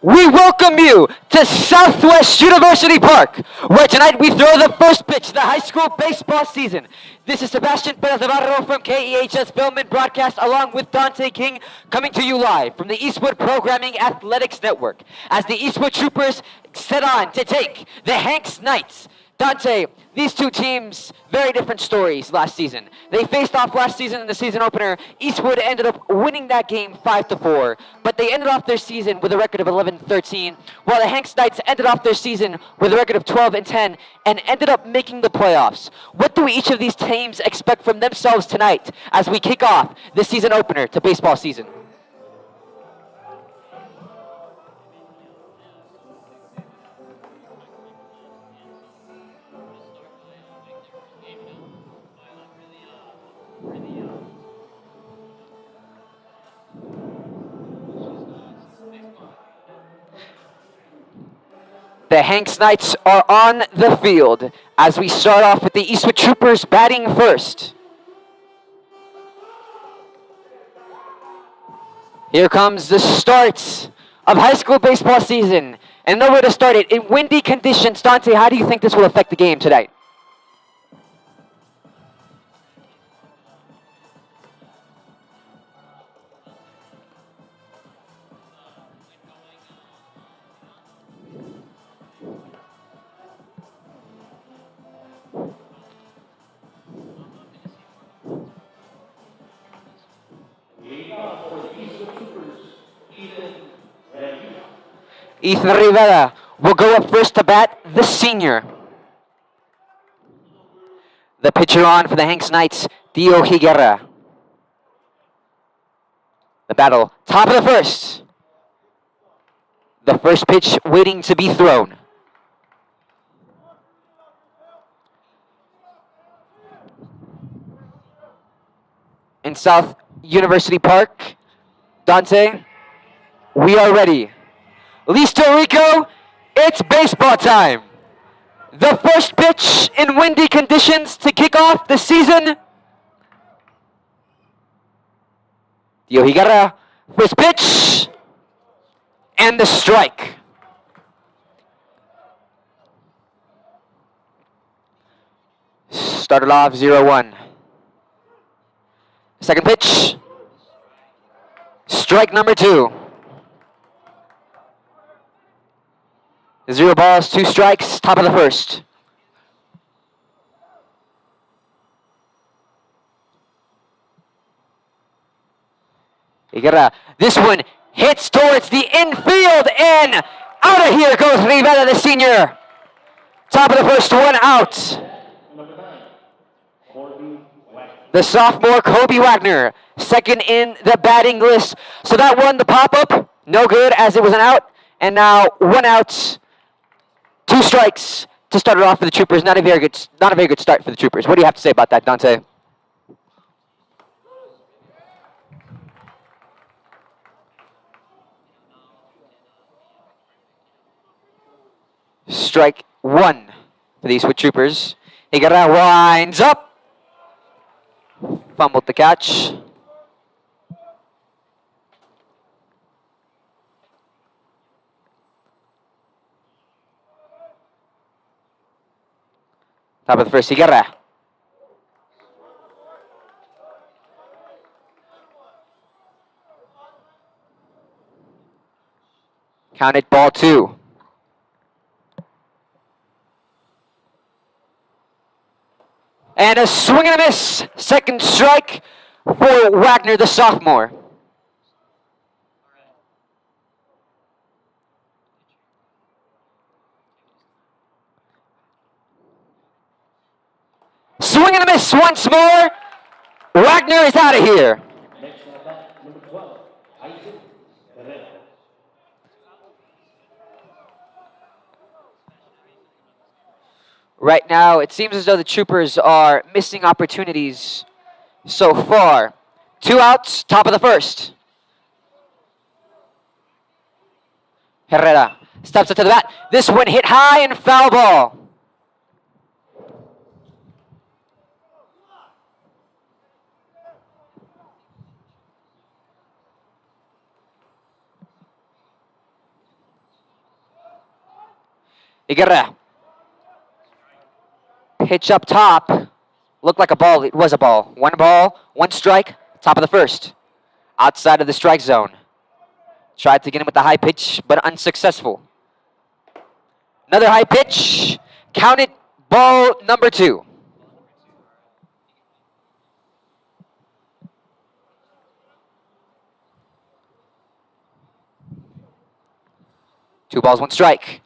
We welcome you to Southwest University Park, where tonight we throw the first pitch of the high school baseball season. This is Sebastian Perez Navarro from KEHS Film and Broadcast, along with Dante King, coming to you live from the Eastwood Programming Athletics Network, as the Eastwood Troopers set on to take the Hanks Knights. Dante, these two teams, very different stories last season. They faced off last season in the season opener. Eastwood ended up winning that game 5-4, but they ended off their season with a record of 11-13, while the Hanks Knights ended off their season with a record of 12-10 and ended up making the playoffs. What do each of these teams expect from themselves tonight as we kick off the season opener to baseball season? The Hanks Knights are on the field as we start off with the Eastwood Troopers batting first. Here comes the start of high school baseball season. And nowhere to start it. In windy conditions, Dante, how do you think this will affect the game tonight? Ethan Rivera will go up first to bat, the senior. The pitcher on for the Hanks Knights, Dio Higuera. The battle, top of the first. The first pitch waiting to be thrown. In South University Park, Dante, we are ready. Listo Rico, it's baseball time. The first pitch in windy conditions to kick off the season. Dio Higuera, first pitch, and the strike. Started off 0-1. Second pitch, strike number 2. 0 balls, 2 strikes, top of the first. Higuera, this one hits towards the infield, and out of here goes Rivera, the senior. Top of the first, 1 out. The sophomore, Kobe Wagner, second in the batting list. So that one, the pop-up, no good as it was an out. And now 1 out, 2 strikes to start it off for the Troopers. Not a very good start for the Troopers. What do you have to say about that, Dante? Strike 1 for the Eastwood Troopers. Higuera winds up. Fumbled the catch. Top of the first, Higuera. Counted ball 2. And a swing and a miss. Second strike for Wagner, the sophomore. Swing and a miss once more. Wagner is out of here. Right now, it seems as though the Troopers are missing opportunities so far. 2 outs, top of the first. Herrera steps up to the bat. This one hit high and foul ball. Iguera. Pitch up top. Looked like a ball. It was a ball. One ball, one strike, top of the first. Outside of the strike zone. Tried to get him with the high pitch, but unsuccessful. Another high pitch. Counted ball number 2. Two balls, one strike.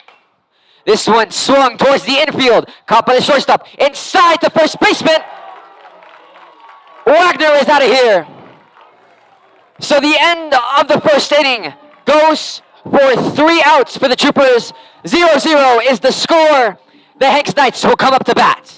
This one swung towards the infield. Caught by the shortstop. Inside the first baseman. Wagner is out of here. So the end of the first inning goes for 3 outs for the Troopers. 0-0 is the score. The Hanks Knights will come up to bat.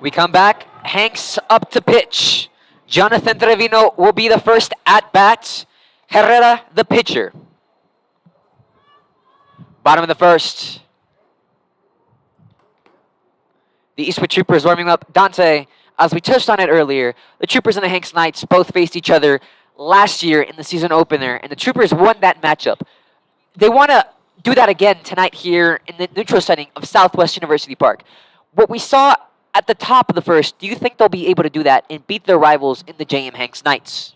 We come back. Hanks up to pitch. Jonathan Trevino will be the first at bat. Herrera, the pitcher. Bottom of the first. The Eastwood Troopers warming up. Dante, as we touched on it earlier, the Troopers and the Hanks Knights both faced each other last year in the season opener, and the Troopers won that matchup. They want to do that again tonight here in the neutral setting of Southwest University Park. What we saw at the top of the first, do you think they'll be able to do that and beat their rivals in the J.M. Hanks Knights?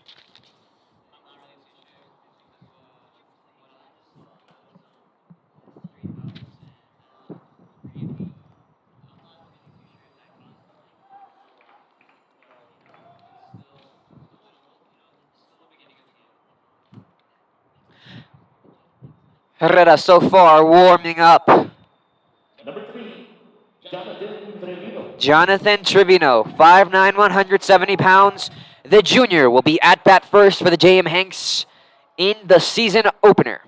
Herrera so far warming up. Number 3, Jonathan Trevino. Jonathan Trevino, 5'9", 170 pounds. The junior will be at bat first for the J.M. Hanks in the season opener.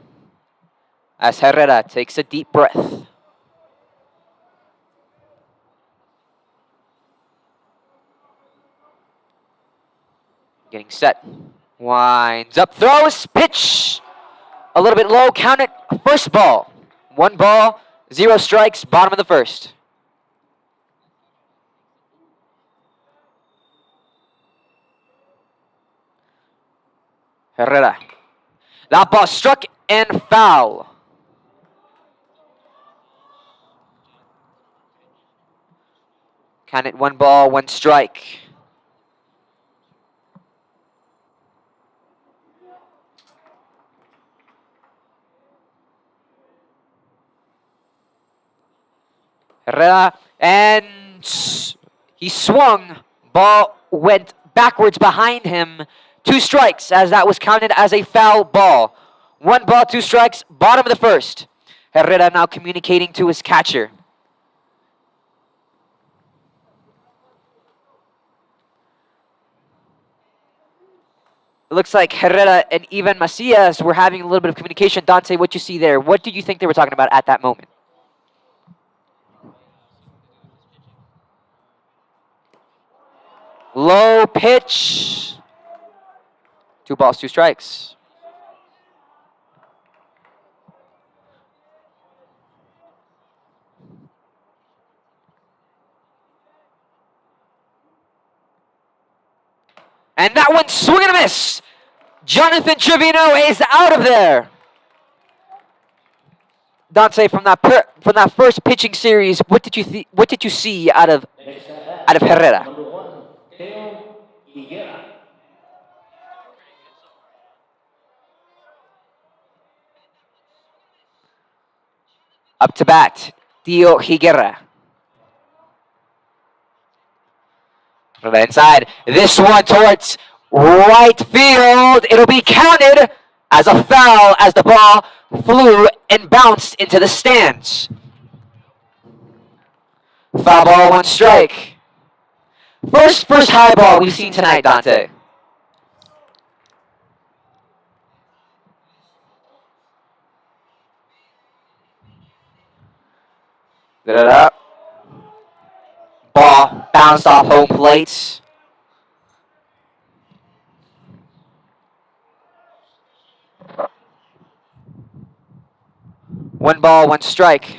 As Herrera takes a deep breath. Getting set. Winds up, throws, pitch. A little bit low, count it, first ball. 1 ball, 0 strikes, bottom of the first. Herrera. That ball struck and foul. Count it, 1 ball, 1 strike. Herrera, and he swung. Ball went backwards behind him. 2 strikes, as that was counted as a foul ball. 1 ball, 2 strikes, bottom of the first. Herrera now communicating to his catcher. It looks like Herrera and Ivan Macias were having a little bit of communication. Dante, what you see there? What did you think they were talking about at that moment? Low pitch. 2 balls, 2 strikes. And that one swing and a miss. Jonathan Trevino is out of there. Dante, from that first pitching series, what did you see out of Next at bat, Herrera? number 1, Teo Higuera. Up to bat, Tio Higuera. From the inside, this one towards right field. It'll be counted as a foul as the ball flew and bounced into the stands. Foul ball, one strike. First high ball we've seen tonight, Dante. Da-da-da. Ball bounced off home plate. One ball, one strike.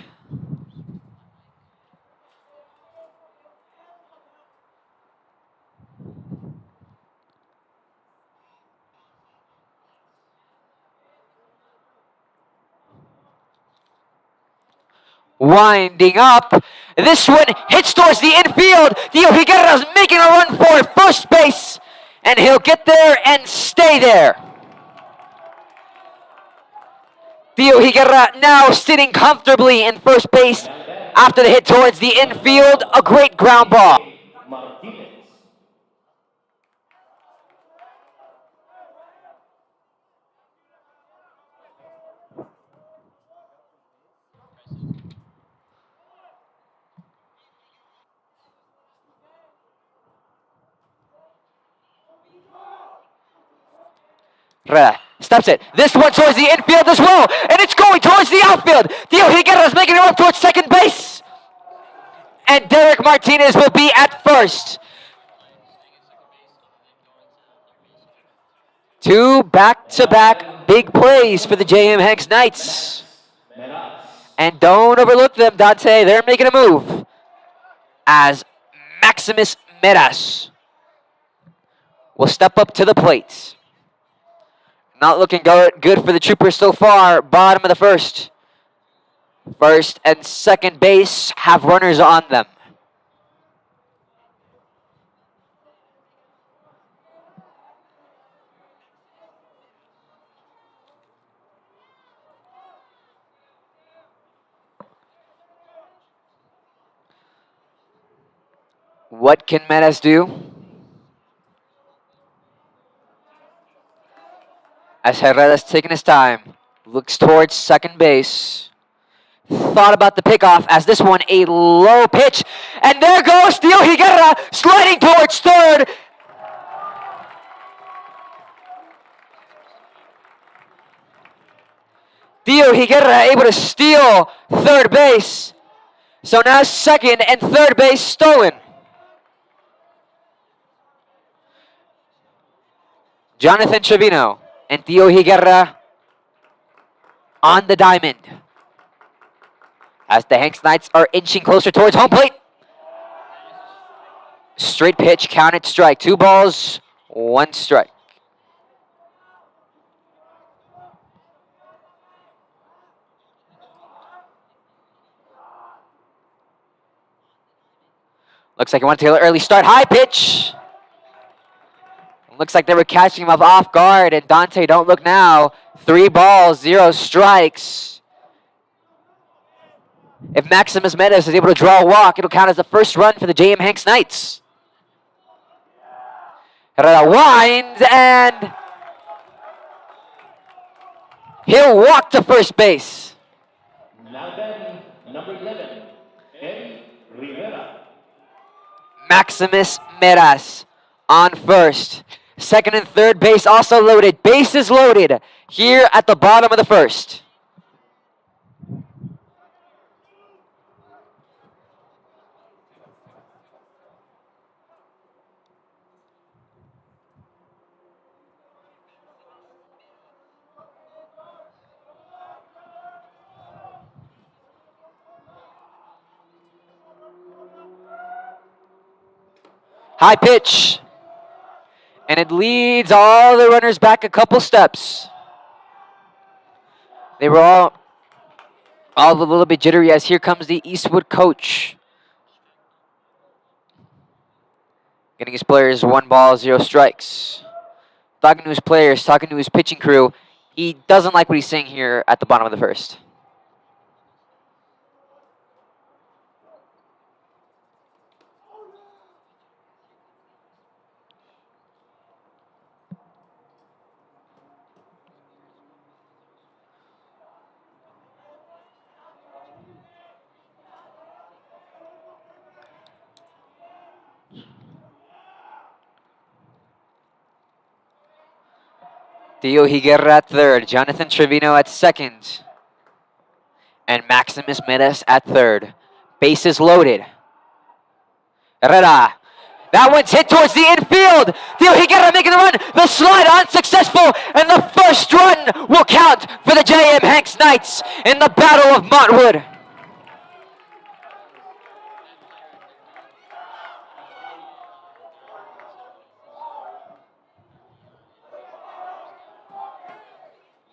Winding up. This one hits towards the infield. Dio Higuera's making a run for first base. And he'll get there and stay there. Dio Higuera now sitting comfortably in first base after the hit towards the infield. A great ground ball. Martinez. Steps it. This one towards the infield as well. And it's going towards the outfield. Dio Higuera's making it up towards second base. And Derek Martinez will be at first. Two back-to-back big plays for the J.M. Hanks Knights. Meraz. And don't overlook them, Dante. They're making a move. As Maximus Meras will step up to the plate. Not looking good for the Troopers so far. Bottom of the first. First and second base have runners on them. What can Meras do? As Herrera's taking his time. Looks towards second base. Thought about the pickoff as this one a low pitch. And there goes Dio Higuera sliding towards third. Dio Higuera able to steal third base. So now second and third base stolen. Jonathan Trevino and Dio Higuera on the diamond. As the Hanks Knights are inching closer towards home plate. Straight pitch, counted strike. 2 balls, 1 strike. Looks like he wanted to take an early start. High pitch. Looks like they were catching him off guard. And Dante, don't look now. 3 balls, 0 strikes. If Maximus Meadows is able to draw a walk, it'll count as the first run for the J.M. Hanks Knights. Herrera winds and he'll walk to first base. Now then, number 11, Eddie Rivera. Maximus Meras on first. Second and third base also loaded. Bases loaded here at the bottom of the first. High pitch. And it leads all the runners back a couple steps. They were all a little bit jittery as here comes the Eastwood coach. Getting his players 1 ball, 0 strikes. Talking to his players, talking to his pitching crew. He doesn't like what he's seeing here at the bottom of the first. Theo Higuera at third, Jonathan Trevino at second, and Maximus Medes at third. Bases loaded. Herrera. That one's hit towards the infield. Theo Higuera making the run. The slide unsuccessful, and the first run will count for the J.M. Hanks Knights in the Battle of Montwood.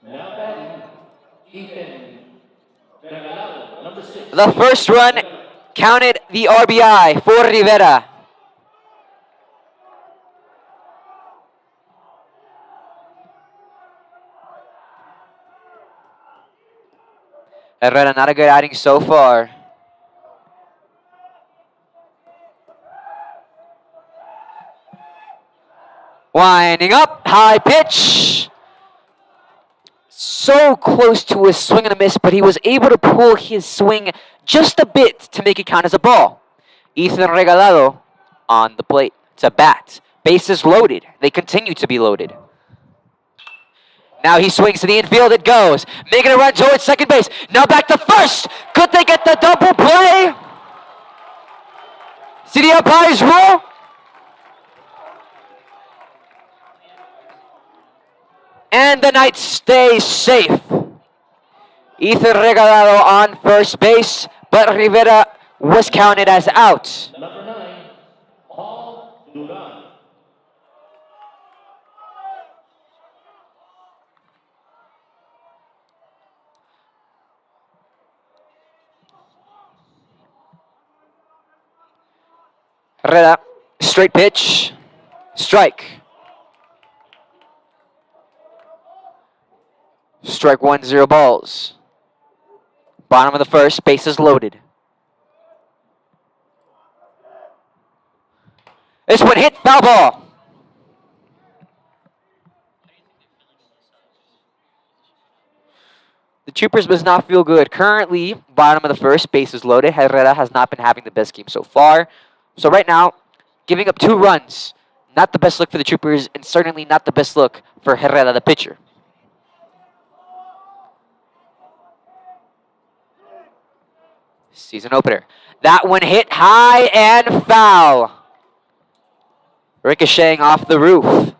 Now batting, Ethan Regalado, number 6. The first run counted the RBI for Rivera. Herrera, not a good outing so far. Winding up, high pitch. So close to a swing and a miss, but he was able to pull his swing just a bit to make it count as a ball. Ethan Regalado on the plate. It's a bat. Bases loaded. They continue to be loaded. Now he swings to the infield. It goes. Making a run towards second base. Now back to first. Could they get the double play? See the umpire's rule? And the Knights stay safe. Ethan Regalado on first base, but Rivera was counted as out. Number 9, Paul Duran. Herrera, straight pitch, strike. Strike 1, 0 balls. Bottom of the first, bases loaded. This one hit, foul ball. The Troopers does not feel good. Currently, bottom of the first, bases loaded. Herrera has not been having the best game so far. So right now, giving up 2 runs. Not the best look for the Troopers, and certainly not the best look for Herrera, the pitcher. Season opener. That one hit high and foul. Ricocheting off the roof.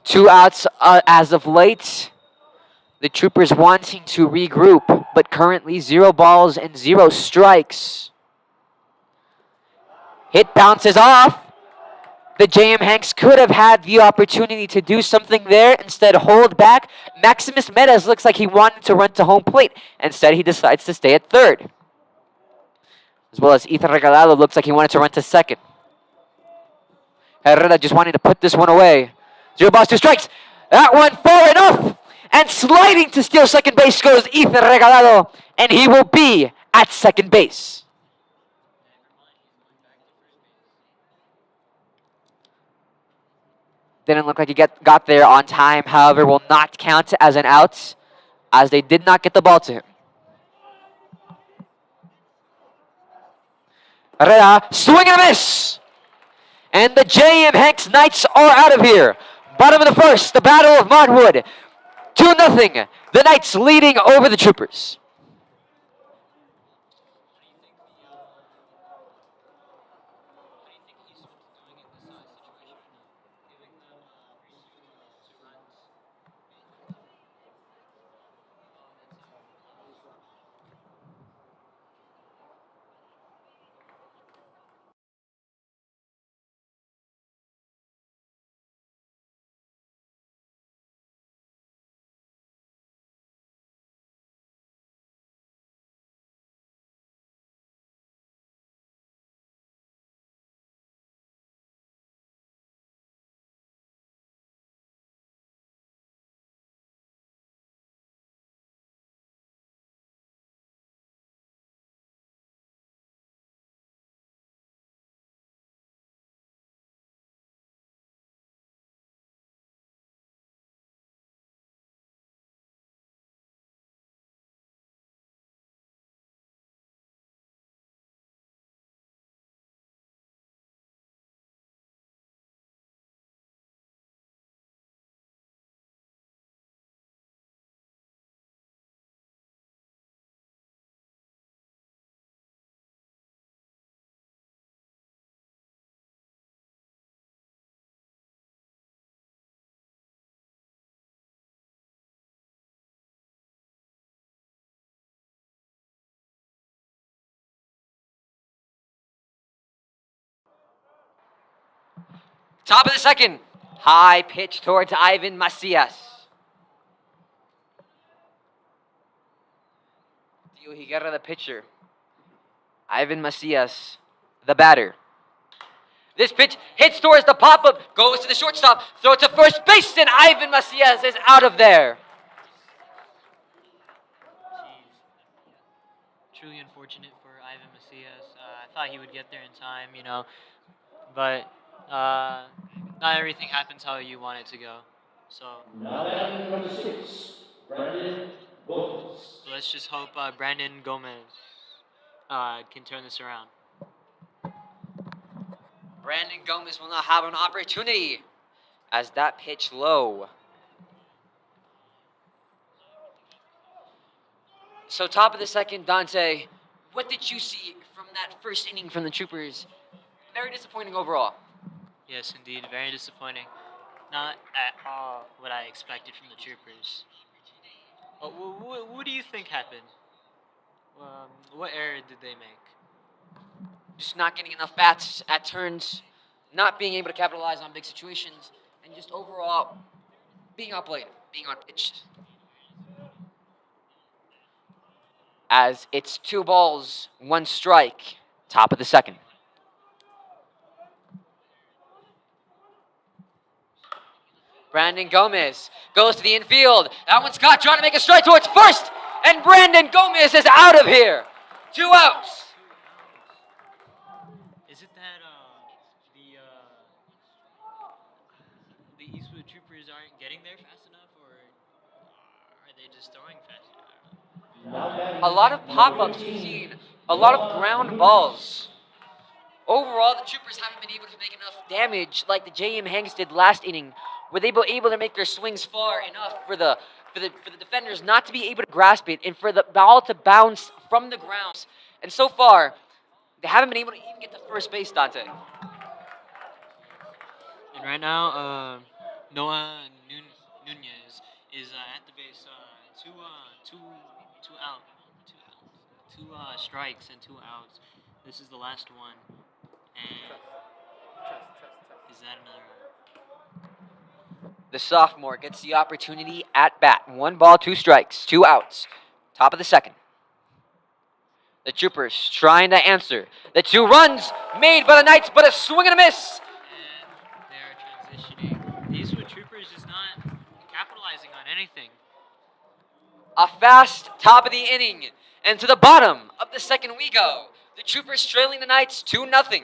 Two outs as of late. The Troopers wanting to regroup, but currently 0 balls and 0 strikes. Hit bounces off. The J.M. Hanks could have had the opportunity to do something there. Instead, hold back. Maximus Medes looks like he wanted to run to home plate. Instead, he decides to stay at third. As well as Ethan Regalado looks like he wanted to run to second. Herrera just wanting to put this one away. 0 balls, 2 strikes. That one far enough. And sliding to steal second base goes Ethan Regalado. And he will be at second base. Didn't look like he got there on time. However, will not count as an out, as they did not get the ball to him. Herrera, swing and a miss. And the J.M. Hanks Knights are out of here. Bottom of the first, the Battle of Montwood. 2-0. The Knights leading over the Troopers. Top of the second. High pitch towards Ivan Macias. Dio Higuera, the pitcher. Ivan Macias, the batter. This pitch hits towards the pop-up, goes to the shortstop, throw it to first base, and Ivan Macias is out of there. Jeez. Truly unfortunate for Ivan Macias. I thought he would get there in time, but not everything happens how you want it to go. So Now batting number 6, Brandon Gomez. let's just hope Brandon Gomez can turn this around. Brandon Gomez will not have an opportunity as that pitch low. So top of the second, Dante, what did you see from that first inning from the Troopers? Very disappointing overall. Yes, indeed, very disappointing. Not at all what I expected from the Troopers. What do you think happened? What error did they make? Just not getting enough bats at turns, not being able to capitalize on big situations, and just overall being outplayed, being outpitched. As it's 2 balls, 1 strike, top of the second. Brandon Gomez goes to the infield. That one's caught, trying to make a strike towards first, and Brandon Gomez is out of here. 2 outs. Is it that the Eastwood Troopers aren't getting there fast enough, or are they just throwing fast enough? Now batting A lot of pop-ups we've seen, a lot of ground balls. Overall, the Troopers haven't been able to make enough damage like the J.M. Hanks did last inning. Were they able to make their swings far enough for the defenders not to be able to grasp it and for the ball to bounce from the ground. And so far, they haven't been able to even get to first base, Dante. And right now, Noah Nunez is at the base. Two out, two strikes and 2 outs. This is the last one. And is that another out? The sophomore gets the opportunity at bat. 1 ball, 2 strikes, 2 outs. Top of the second. The Troopers trying to answer. The 2 runs made by the Knights, but a swing and a miss. And they're transitioning. The Eastwood Troopers is not capitalizing on anything. A fast top of the inning. And to the bottom of the second we go. The Troopers trailing the Knights 2-0.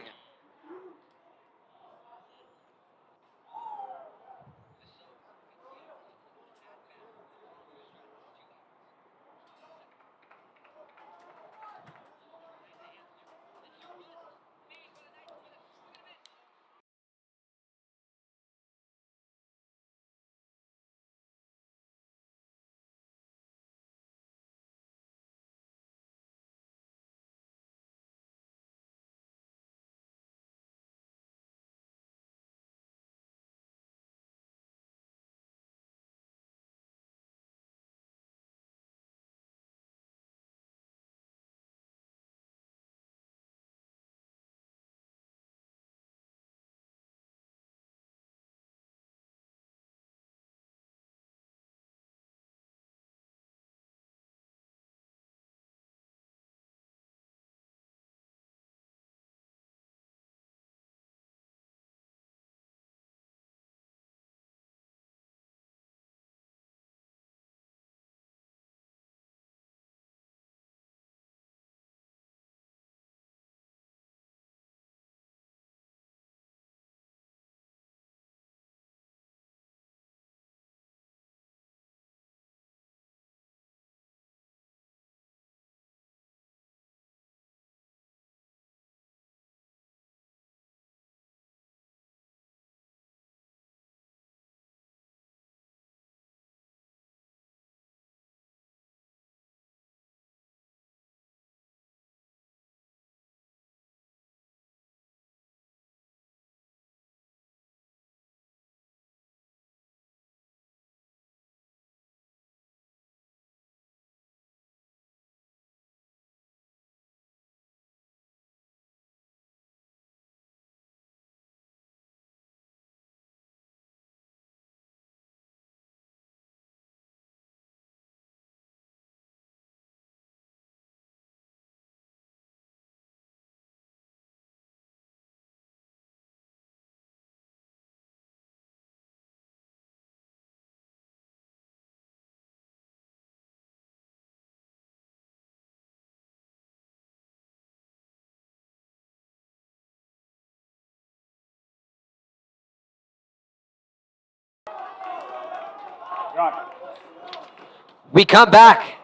We come back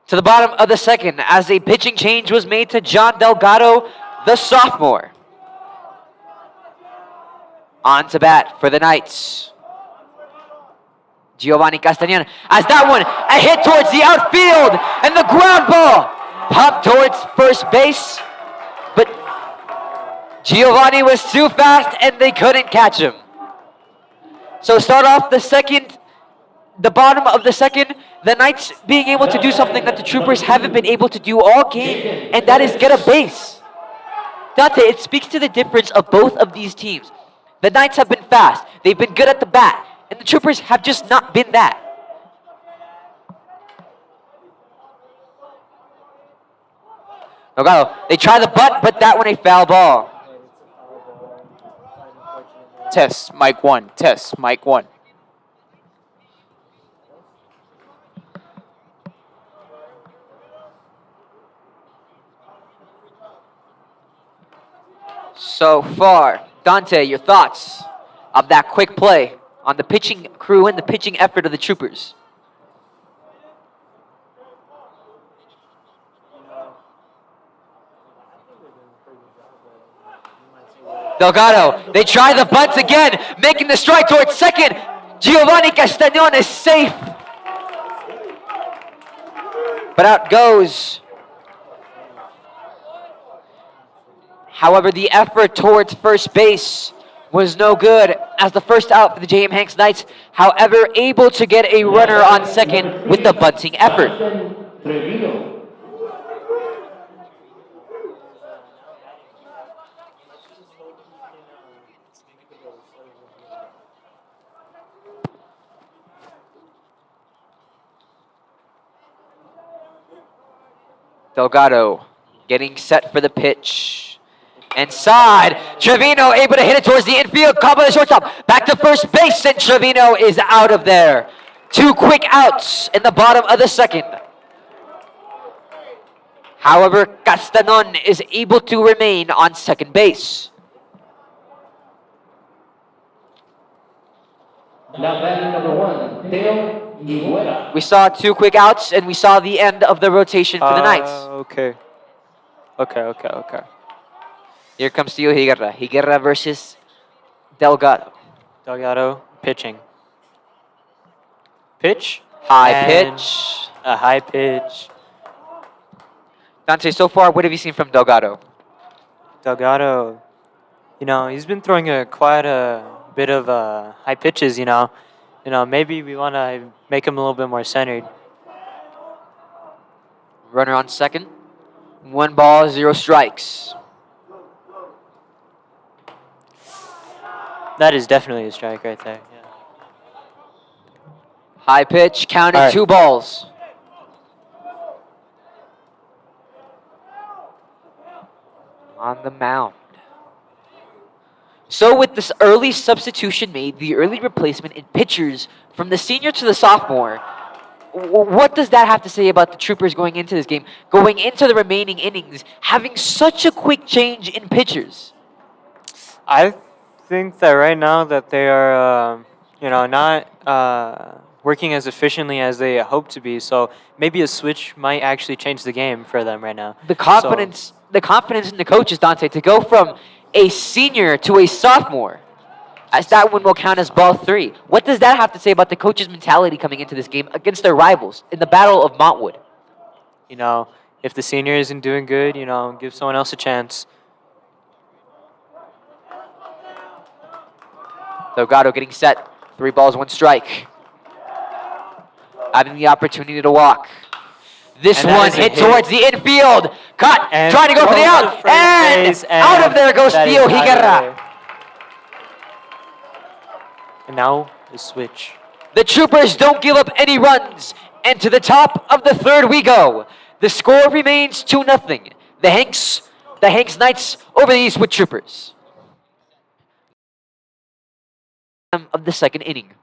to the bottom of the second as a pitching change was made to John Delgado, the sophomore. On to bat for the Knights. Giovanni Castagnan as that one, a hit towards the outfield, and the ground ball popped towards first base, but Giovanni was too fast and they couldn't catch him. So start off the bottom of the second, the Knights being able to do something that the Troopers haven't been able to do all game, and that is get a base. Dante, it speaks to the difference of both of these teams. The Knights have been fast, they've been good at the bat, and the Troopers have just not been that. Delgado, they try the butt, but that one a foul ball. Test, mic 1. Test, mic 1. So far, Dante, your thoughts of that quick play on the pitching crew and the pitching effort of the Troopers? Delgado, they try the bunt again, making the strike towards second. Giovanni Castagnon is safe. But out goes. However, the effort towards first base was no good as the first out for the J.M. Hanks Knights, however, able to get a runner on second with the bunting effort. Delgado getting set for the pitch. Inside, Trevino able to hit it towards the infield, caught by the shortstop. Back to first base, and Trevino is out of there. 2 quick outs in the bottom of the second. However, Castanon is able to remain on second base. Now batting number 1, Dale Higuera. We saw 2 quick outs, and we saw the end of the rotation for the Knights. Okay. Here comes Tio Higuera. Higuera versus Delgado. Delgado, pitching. Pitch. High and pitch. A high pitch. Dante, so far, what have you seen from Delgado? Delgado, he's been throwing quite a bit of high pitches, maybe we want to make him a little bit more centered. Runner on second. 1 ball, 0 strikes. That is definitely a strike right there. Yeah. High pitch, counted All right. 2 balls. On the mound. So with this early substitution made, the early replacement in pitchers from the senior to the sophomore, what does that have to say about the Troopers going into this game, going into the remaining innings, having such a quick change in pitchers? I think that right now that they are, not working as efficiently as they hope to be. So maybe a switch might actually change the game for them right now. The confidence in the coaches, Dante, to go from a senior to a sophomore, as that one will count as ball 3. What does that have to say about the coach's mentality coming into this game against their rivals in the Battle of Montwood? If the senior isn't doing good, give someone else a chance. Delgado getting set. 3 balls, 1 strike. Having the opportunity to walk. This And that one is a hit hit. towards the infield. Cut. And Trying to go for the thrown out. to first And base, out of there goes that is Theo out of Higuera. there. And now the switch. The Troopers don't give up any runs. And to the top of the third we go. The score remains 2-0. The Hanks Knights over the Eastwood Troopers. Of the second inning.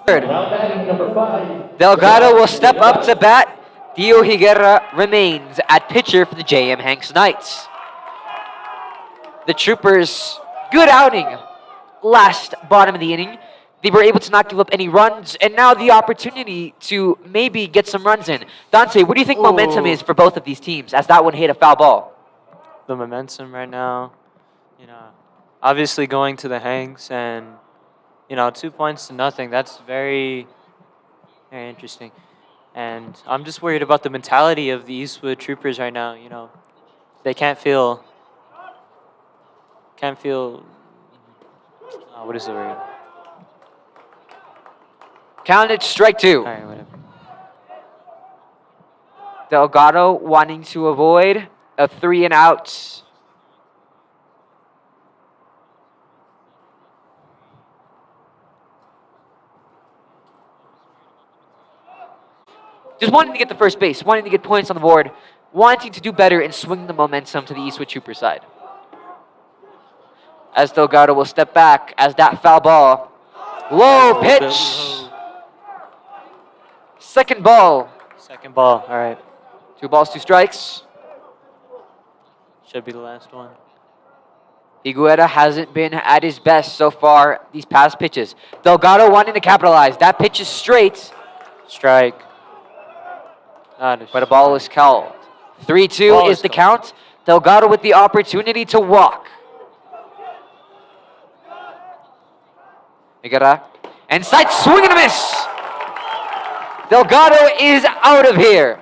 Third. Now batting number 5. Delgado will step up to bat. Dio Higuera remains at pitcher for the J.M. Hanks Knights. The Troopers, good outing last bottom of the inning. They were able to not give up any runs, and now the opportunity to maybe get some runs in. Dante, what do you think momentum is for both of these teams as that one hit a foul ball? The momentum right now, obviously going to the Hanks and, 2 points to nothing. That's very, very interesting. And I'm just worried about the mentality of the Eastwood Troopers right now. They can't feel, what is the word? Counted strike 2. All right, whatever. Delgado wanting to avoid a 3 and out. Just wanting to get the first base, wanting to get points on the board, wanting to do better and swing the momentum to the Eastwood Trooper side. As Delgado will step back as that foul ball. Low pitch. Second ball. Second ball. All right. 2 balls, 2 strikes. Should be the last one. Higuera hasn't been at his best so far these past pitches. Delgado wanting to capitalize. That pitch is straight, Strike. but a ball is called. 3-2 Ball is is the called. count. Delgado with the opportunity to walk. Higuera. And side swing and a miss. Delgado is out of here.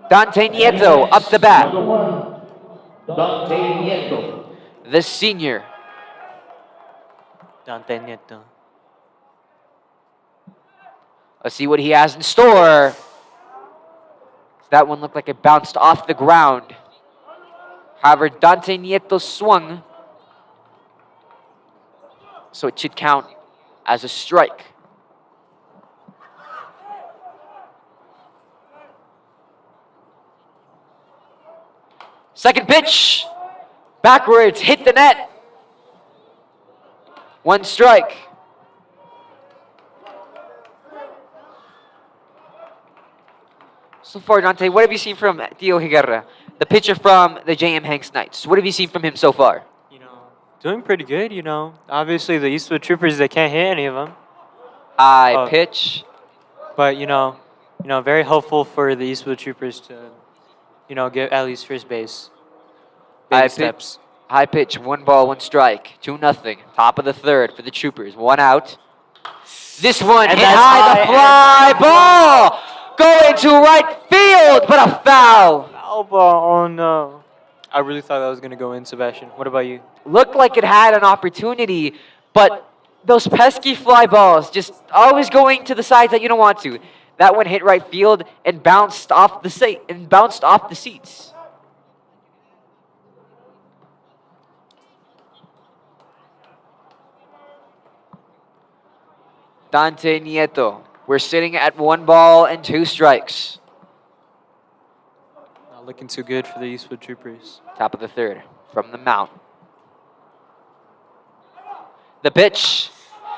Dante Nieto up to bat. Number 1, Dante Nieto. The senior. Dante Nieto. Let's see what he has in store. That one looked like it bounced off the ground. However, Dante Nieto swung, so it should count as a strike. Second pitch, backwards, hit the net. 1 strike. So far, Dante, what have you seen from Dio Higuera, the pitcher from the J.M. Hanks Knights? What have you seen from him so far? Doing pretty good, Obviously, the Eastwood Troopers, they can't hit any of them. High pitch. But, very hopeful for the Eastwood Troopers to, get at least first base. Baby High steps. High pitch, 1 ball, 1 strike, 2-0. Top of the third for the Troopers, 1 out. This one And hit that's high, the high, fly ball going to right field, but a foul. Foul ball, oh no. I really thought that was going to go in, Sebastian. What about you? Looked like it had an opportunity, but those pesky fly balls just always going to the sides that you don't want to. That one hit right field and bounced off the seats. Dante Nieto. We're sitting at 1 ball and 2 strikes. Not looking too good for the Eastwood Troopers. Top of the third from the mound. The pitch.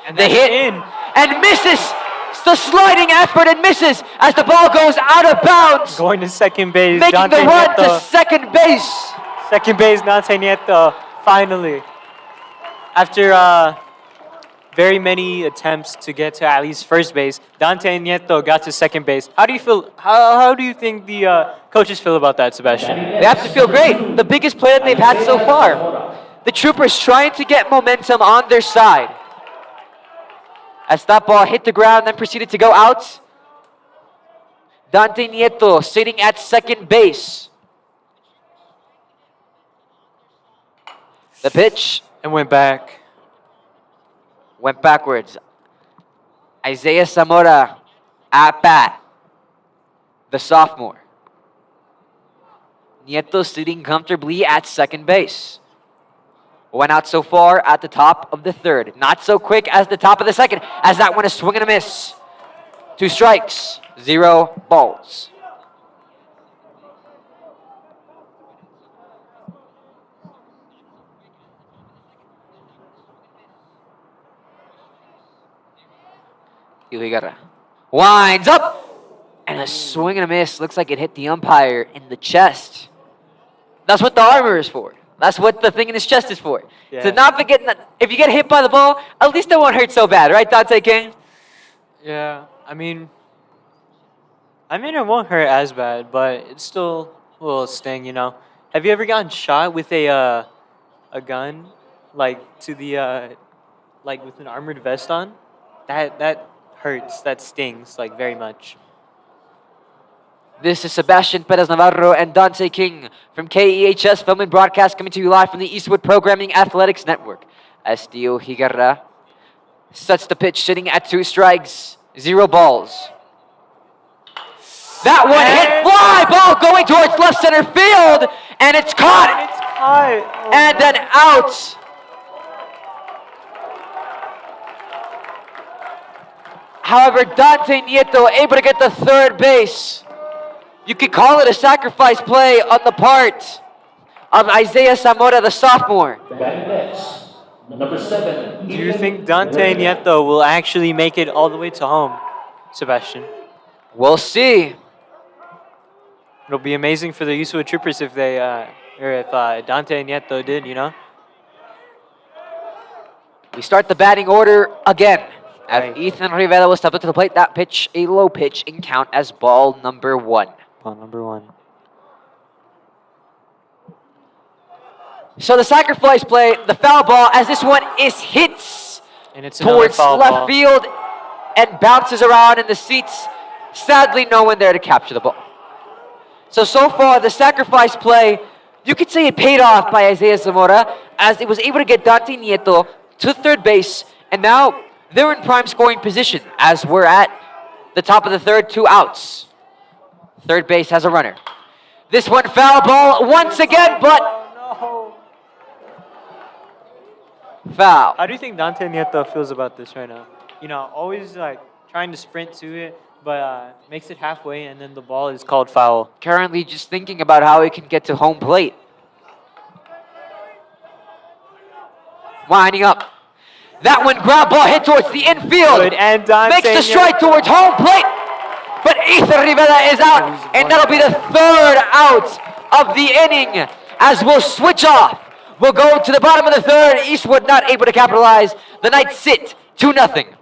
And the that's hit. in. And misses. It's the sliding effort and misses as the ball goes out of bounds. Going to second base, Making Dante the run Nieto. to second base. Second base, Dante Nieto, finally. After very many attempts to get to at least first base, Dante Nieto got to second base. How do you feel? How do you think the coaches feel about that, Sebastian? They have to feel great. The biggest play that they've had so far. The Troopers trying to get momentum on their side. As that ball hit the ground, then proceeded to go out. Dante Nieto sitting at second base. The pitch And went back. went backwards. Isaiah Zamora at bat. The sophomore. Nieto sitting comfortably at second base. Went out so far at the top of the third. Not so quick as the top of the second, as that one is swing and a miss. 2 strikes, 0 balls. Yuhigara winds up, and a swing and a miss. Looks like it hit the umpire in the chest. That's what the armor is for. That's what the thing in his chest is for. Yeah. To not forget that if you get hit by the ball, at least it won't hurt so bad, right, Dante King? Yeah, I mean, it won't hurt as bad, but it's still a little sting, you know. Have you ever gotten shot with a gun, like to the like with an armored vest on? That hurts. That stings like very much. This is Sebastian Perez Navarro and Dante King from KEHS Film and Broadcast coming to you live from the Eastwood Programming Athletics Network. Estio Higuera sets the pitch, sitting at 2 strikes, 0 balls. That one hit fly ball going towards left center field, and it's caught It's caught. Oh, and then out. However, Dante Nieto able to get the third base. You could call it a sacrifice play on the part of Isaiah Zamora, the sophomore. Batting next, number 7. Do you think Dante Nieto will actually make it all the way to home, Sebastian? We'll see. It'll be amazing for the Eastwood Troopers if they or if Dante Nieto did, you know. We start the batting order again. As Right. Ethan Rivera will step up to the plate. That pitch, a low pitch, in count as ball number 1. Ball number 1. So the sacrifice play, the foul ball, as this one is hits And it's another towards foul left ball. field and bounces around in the seats. Sadly, no one there to capture the ball. So far, the sacrifice play, you could say it paid off by Isaiah Zamora, as it was able to get Dante Nieto to third base, and now they're in prime scoring position, as we're at the top of the third, 2 outs. Third base has a runner. This one foul ball once again, but Oh, no. foul. How do you think Dante Nieto feels about this right now? You know, always like trying to sprint to it, but makes it halfway, and then the ball is called foul. Currently just thinking about how he can get to home plate. Winding up. That one ground ball hit towards the infield. Good, and Dante Makes the Nieto- strike towards home plate. But Ethan Rivera is out. And that'll be the third out of the inning. As we'll switch off. We'll go to the bottom of the third. Eastwood not able to capitalize. The Knights sit 2-0.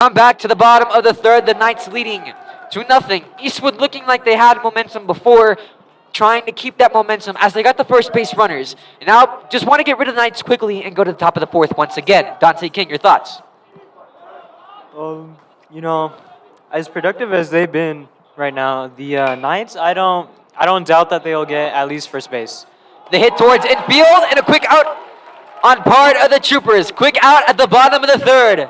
I'm back to the bottom of the third. The Knights leading 2-0. Eastwood looking like they had momentum before, trying to keep that momentum as they got the first base runners. And now just want to get rid of the Knights quickly and go to the top of the fourth once again. Dante King, your thoughts? You know, as productive as they've been right now, the Knights, I don't doubt that they'll get at least first base. The hit towards infield and a quick out on part of the Troopers. Quick out at the bottom of the third.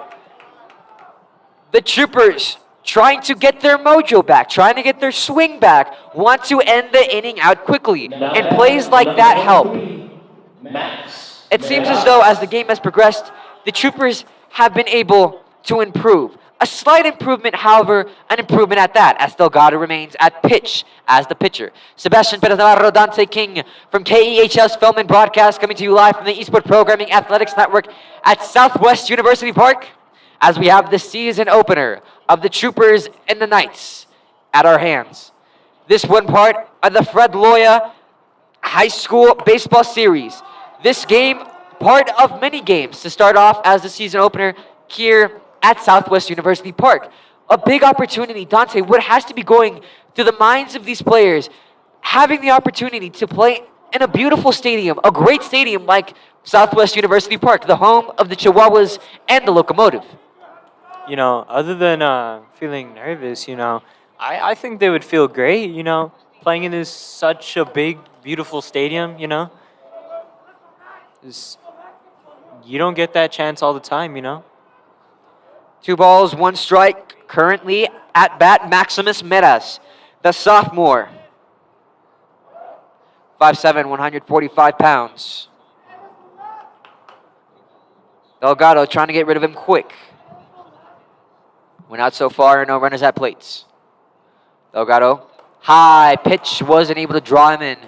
The Troopers trying to get their mojo back, trying to get their swing back, want to end the inning out quickly. And plays like that help. It seems as though as the game has progressed, the Troopers have been able to improve. A slight improvement, however, an improvement at that, as Delgado remains at pitch as the pitcher. Sebastian Perez Navarro, Dante King from KEHS Film and Broadcast, coming to you live from the Eastwood Programming Athletics Network at Southwest University Park, as we have the season opener of the Troopers and the Knights at our hands. This one part of the Fred Loya High School Baseball Series. This game, part of many games to start off as the season opener here at Southwest University Park. A big opportunity, Dante. What has to be going through the minds of these players, having the opportunity to play in a beautiful stadium, a great stadium like Southwest University Park, the home of the Chihuahuas and the Locomotive. Other than feeling nervous, I think they would feel great, playing in this such a big, beautiful stadium, It's- you don't get that chance all the time. 2 balls, 1 strike. Currently at bat, Maximus Meras, the sophomore. 5'7", 145 pounds. Delgado trying to get rid of him quick. Went out so far, no runners at plates. Delgado, high pitch, wasn't able to draw him in.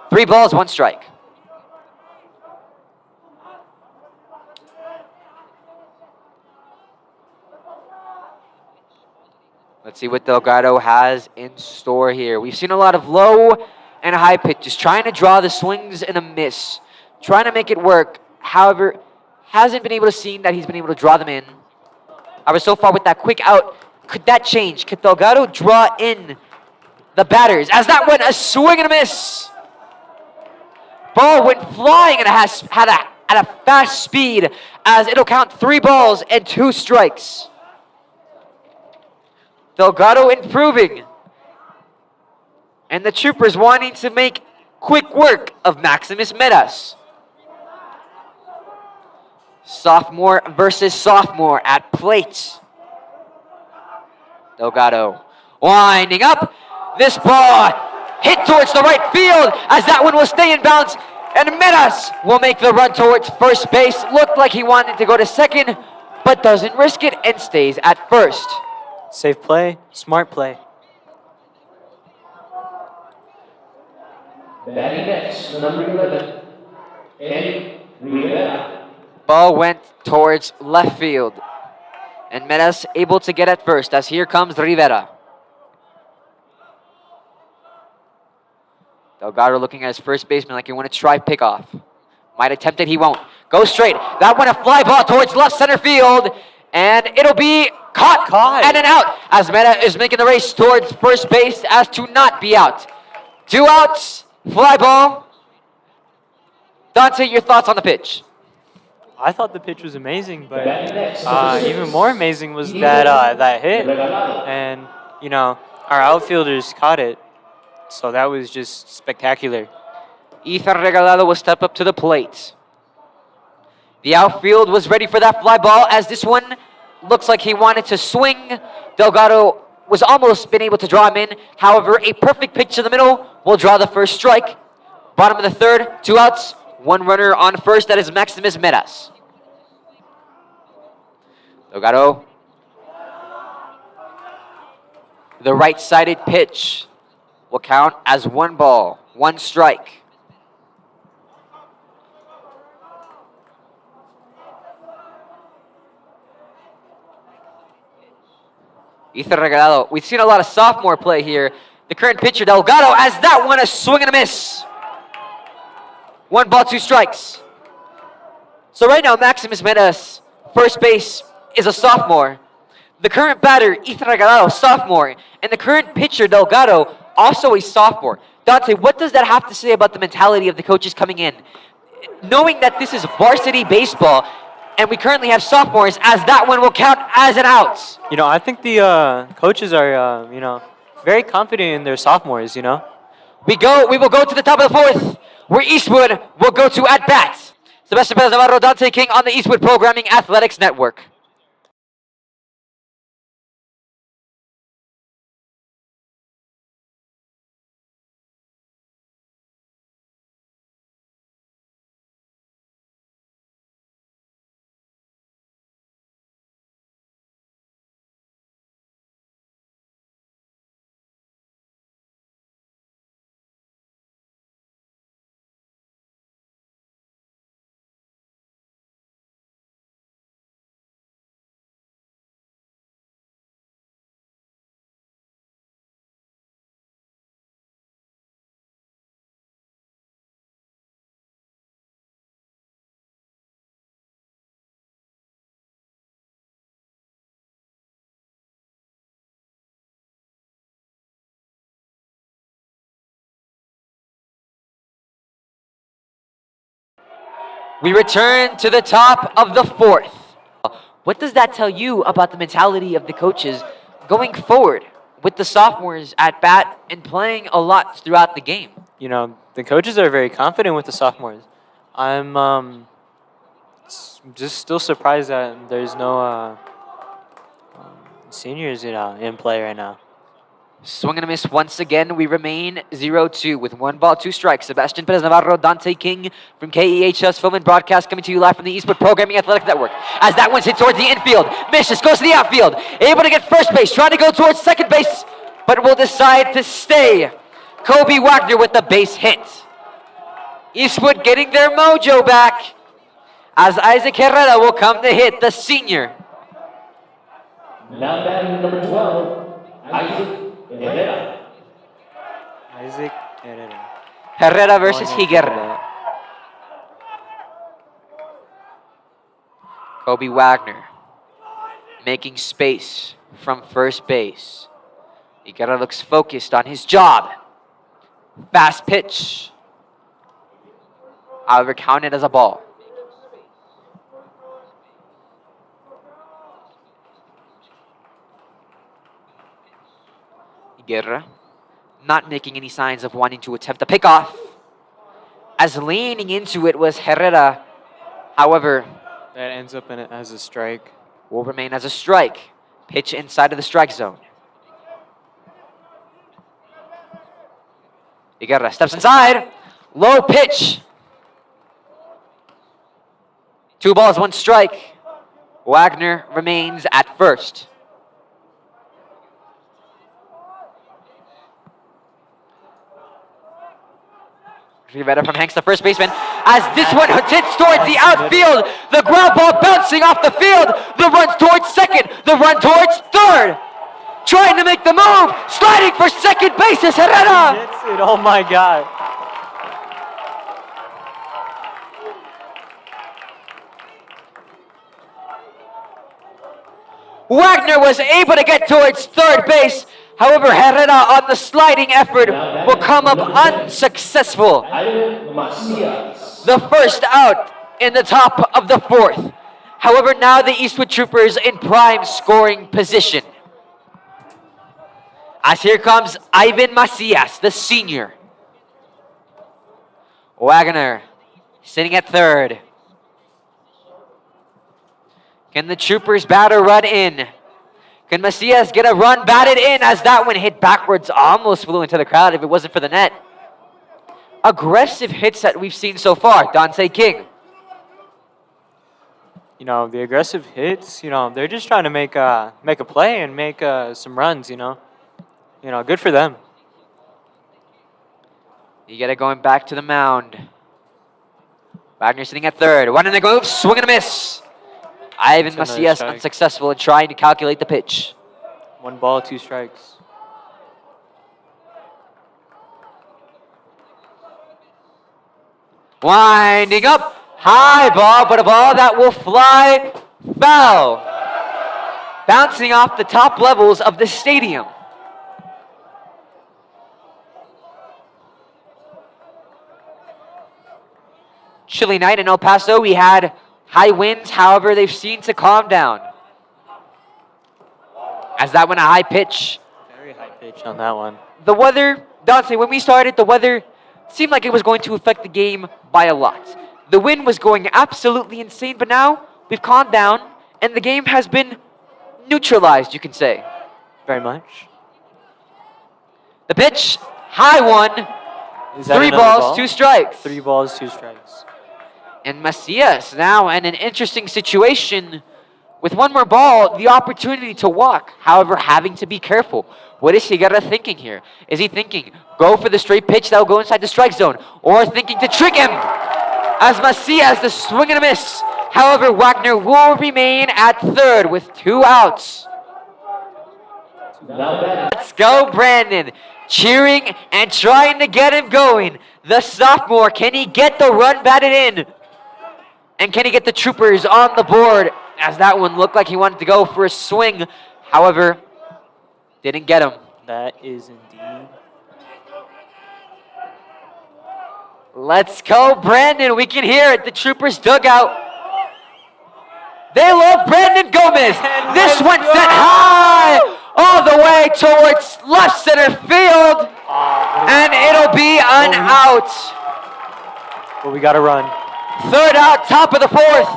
3 balls, 1 strike. Let's see what Delgado has in store here. We've seen a lot of low and high pitches, trying to draw the swings and a miss, trying to make it work. However, hasn't been able to see that he's been able to draw them in. However, so far with that quick out, could that change? Could Delgado draw in the batters? As that went a swing and a miss. Ball went flying and had at a fast speed, as it'll count 3 balls and 2 strikes. Delgado improving. And the Troopers wanting to make quick work of Maximus Meras. Sophomore versus sophomore at plate. Delgado winding up. This ball hit towards the right field, as that one will stay in bounds. And Meras will make the run towards first base. Looked like he wanted to go to second, but doesn't risk it and stays at first. Safe play, smart play. Batting next, number 11, Eddie Rivera. Ball went towards left field. And Meras able to get at first, as here comes Rivera. Delgado looking at his first baseman like he want to try pickoff. Might attempt it, he won't. Go straight. That one a fly ball towards left center field. And it'll be caught. And an out, as Meta is making the race towards first base as to not be out. 2 outs, fly ball. Dante, your thoughts on the pitch? I thought the pitch was amazing, but even more amazing was that hit, and our outfielders caught it, so that was just spectacular. Ethan Regalado will step up to the plate. The outfield was ready for that fly ball, as this one looks like he wanted to swing. Delgado was almost been able to draw him in. However, a perfect pitch to the middle will draw the first strike. Bottom of the third, 2 outs, 1 runner on first. That is Maximus Meras. Delgado. The right-sided pitch will count as 1 ball, 1 strike. Ethan Regalado. We've seen a lot of sophomore play here. The current pitcher, Delgado, as that one a swing and a miss. 1 ball, 2 strikes. So right now, Maximus Meras, first base, is a sophomore. The current batter, Ethan Regalado, sophomore. And the current pitcher, Delgado, also a sophomore. Dante, what does that have to say about the mentality of the coaches coming in? Knowing that this is varsity baseball, and we currently have sophomores, as that one will count as an out. I think the coaches are, very confident in their sophomores, We will go to the top of the 4th, where Eastwood will go to at-bats. Sebastian Perez Navarro, Dante King on the Eastwood Programming Athletics Network. We return to the top of the fourth. What does that tell you about the mentality of the coaches going forward with the sophomores at bat and playing a lot throughout the game? You know, the coaches are very confident with the sophomores. I'm just still surprised that there's no seniors, in play right now. Swing and a miss once again. We remain 0-2 with 1 ball, 2 strikes. Sebastian Perez Navarro, Dante King from KEHS Film and Broadcast coming to you live from the Eastwood Programming Athletic Network. As that one's hit towards the infield. Misses, goes to the outfield. Able to get first base, trying to go towards second base, but will decide to stay. Kobe Wagner with the base hit. Eastwood getting their mojo back as Isaac Herrera will come to hit, the senior. Now batting number 12, Isaac Herrera. Isaac Herrera. Herrera versus Higuera. Kobe Wagner making space from first base. Higuera looks focused on his job. Fast pitch. However, counted as a ball. Higuera not making any signs of wanting to attempt a pickoff, as leaning into it was Herrera. However, That ends up in it as a strike. will remain as a strike. Pitch inside of the strike zone. Higuera steps inside. Low pitch. 2 balls, 1 strike. Wagner remains at first. Rivera from Hanks, the first baseman, as this one hits towards the outfield. The ground ball bouncing off the field. The run towards second. The run towards third. Trying to make the move. Sliding for second base is Herrera. Gets it. Oh my God. Wagner was able to get towards third base. However, Herrera on the sliding effort will come up unsuccessful. Ivan Macias. The first out in the top of the fourth. However, now the Eastwood Troopers in prime scoring position. As here comes Ivan Macias, the senior. Wagner sitting at third. Can the Troopers bat a run in? Can Macias get a run batted in as that one hit backwards, almost flew into the crowd if it wasn't for the net? Aggressive hits that we've seen so far. Dante King. You know, the aggressive hits, they're just trying to make a play and make some runs, good for them. You get it going back to the mound. Wagner sitting at third. One in the glove, swing and a miss. Ivan That's another Macias strike. unsuccessful in trying to calculate the pitch. 1 ball, 2 strikes. Winding up, high ball, but a ball that will fly foul. Bouncing off the top levels of the stadium. Chilly night in El Paso. We had high winds, however, they've seemed to calm down. As that went a high pitch. Very high pitch on that one. The weather, Dante, when we started, the weather seemed like it was going to affect the game by a lot. The wind was going absolutely insane, but now we've calmed down, and the game has been neutralized, you can say. Very much. The pitch, high one, Is that 3 another balls, ball? 2 strikes. 3 balls, 2 strikes. And Macias now in an interesting situation with 1 more ball, the opportunity to walk, however, having to be careful. What is Higuera thinking here? Is he thinking, go for the straight pitch that will go inside the strike zone, or thinking to trick him? As Macias, the swing and a miss. However, Wagner will remain at third with 2 outs. Now batting Let's go, Brandon. Cheering and trying to get him going. The sophomore, can he get the run batted in? And can he get the Troopers on the board? As that one looked like he wanted to go for a swing. However, didn't get him. That is indeed Let's go, Brandon. We can hear it. The Troopers dugout. They love Brandon Gomez. This one sent high all the way towards left center field. And it'll be an out. But we got to run. Third out, top of the fourth.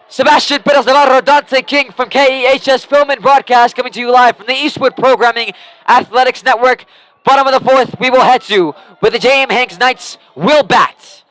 Sebastian Perez Navarro, Dante King from KEHS Film and Broadcast coming to you live from the Eastwood Programming Athletics Network. Bottom of the fourth, we will head to where the J.M. Hanks Knights will bat.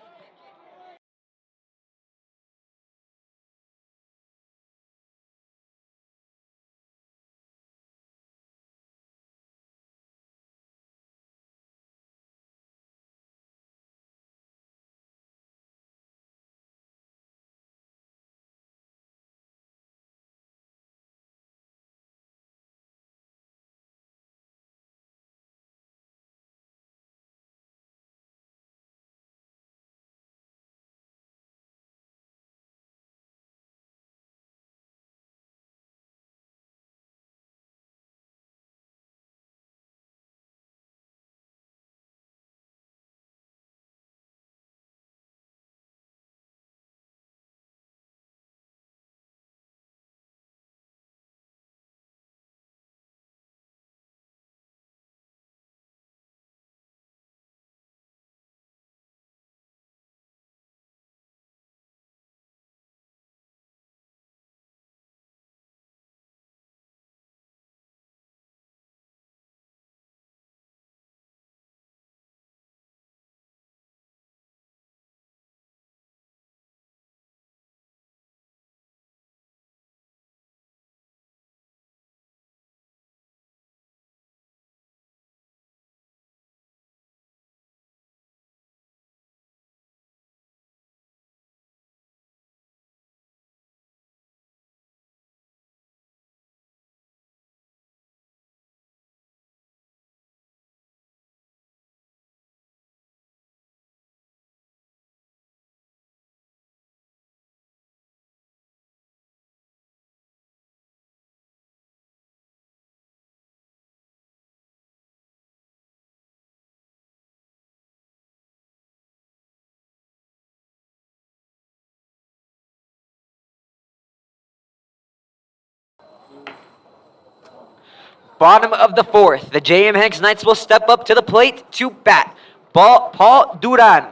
Bottom of the fourth, the J.M. Hanks Knights will step up to the plate to bat. Paul Duran.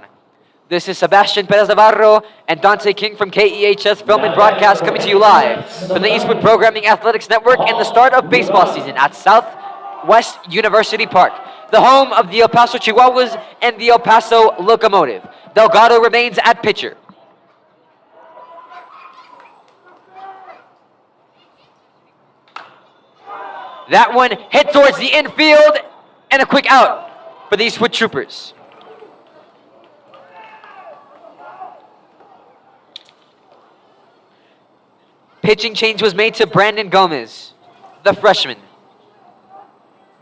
This is Sebastian Perez Navarro and Dante King from KEHS Film and Broadcast coming to you live from the Eastwood Programming Athletics Network in the start of baseball season at Southwest University Park, the home of the El Paso Chihuahuas and the El Paso Locomotive. Delgado remains at pitcher. That one hit towards the infield and a quick out for the Eastwood Troopers. Pitching change was made to Brandon Gomez, the freshman.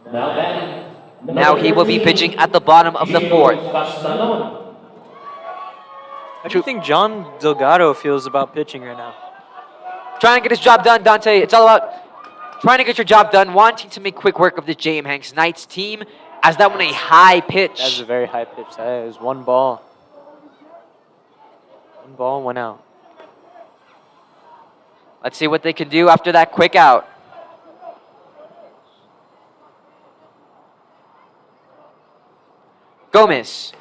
Now batting. Now he will be pitching at the bottom of the fourth. How do you think John Delgado feels about pitching right now? Trying to get his job done, Dante. It's all about trying to get your job done, wanting to make quick work of the J.M. Hanks Knights team, as that one a high pitch. That is a very high pitch. That is one ball. One ball, one out. Let's see what they can do after that quick out. Gomez.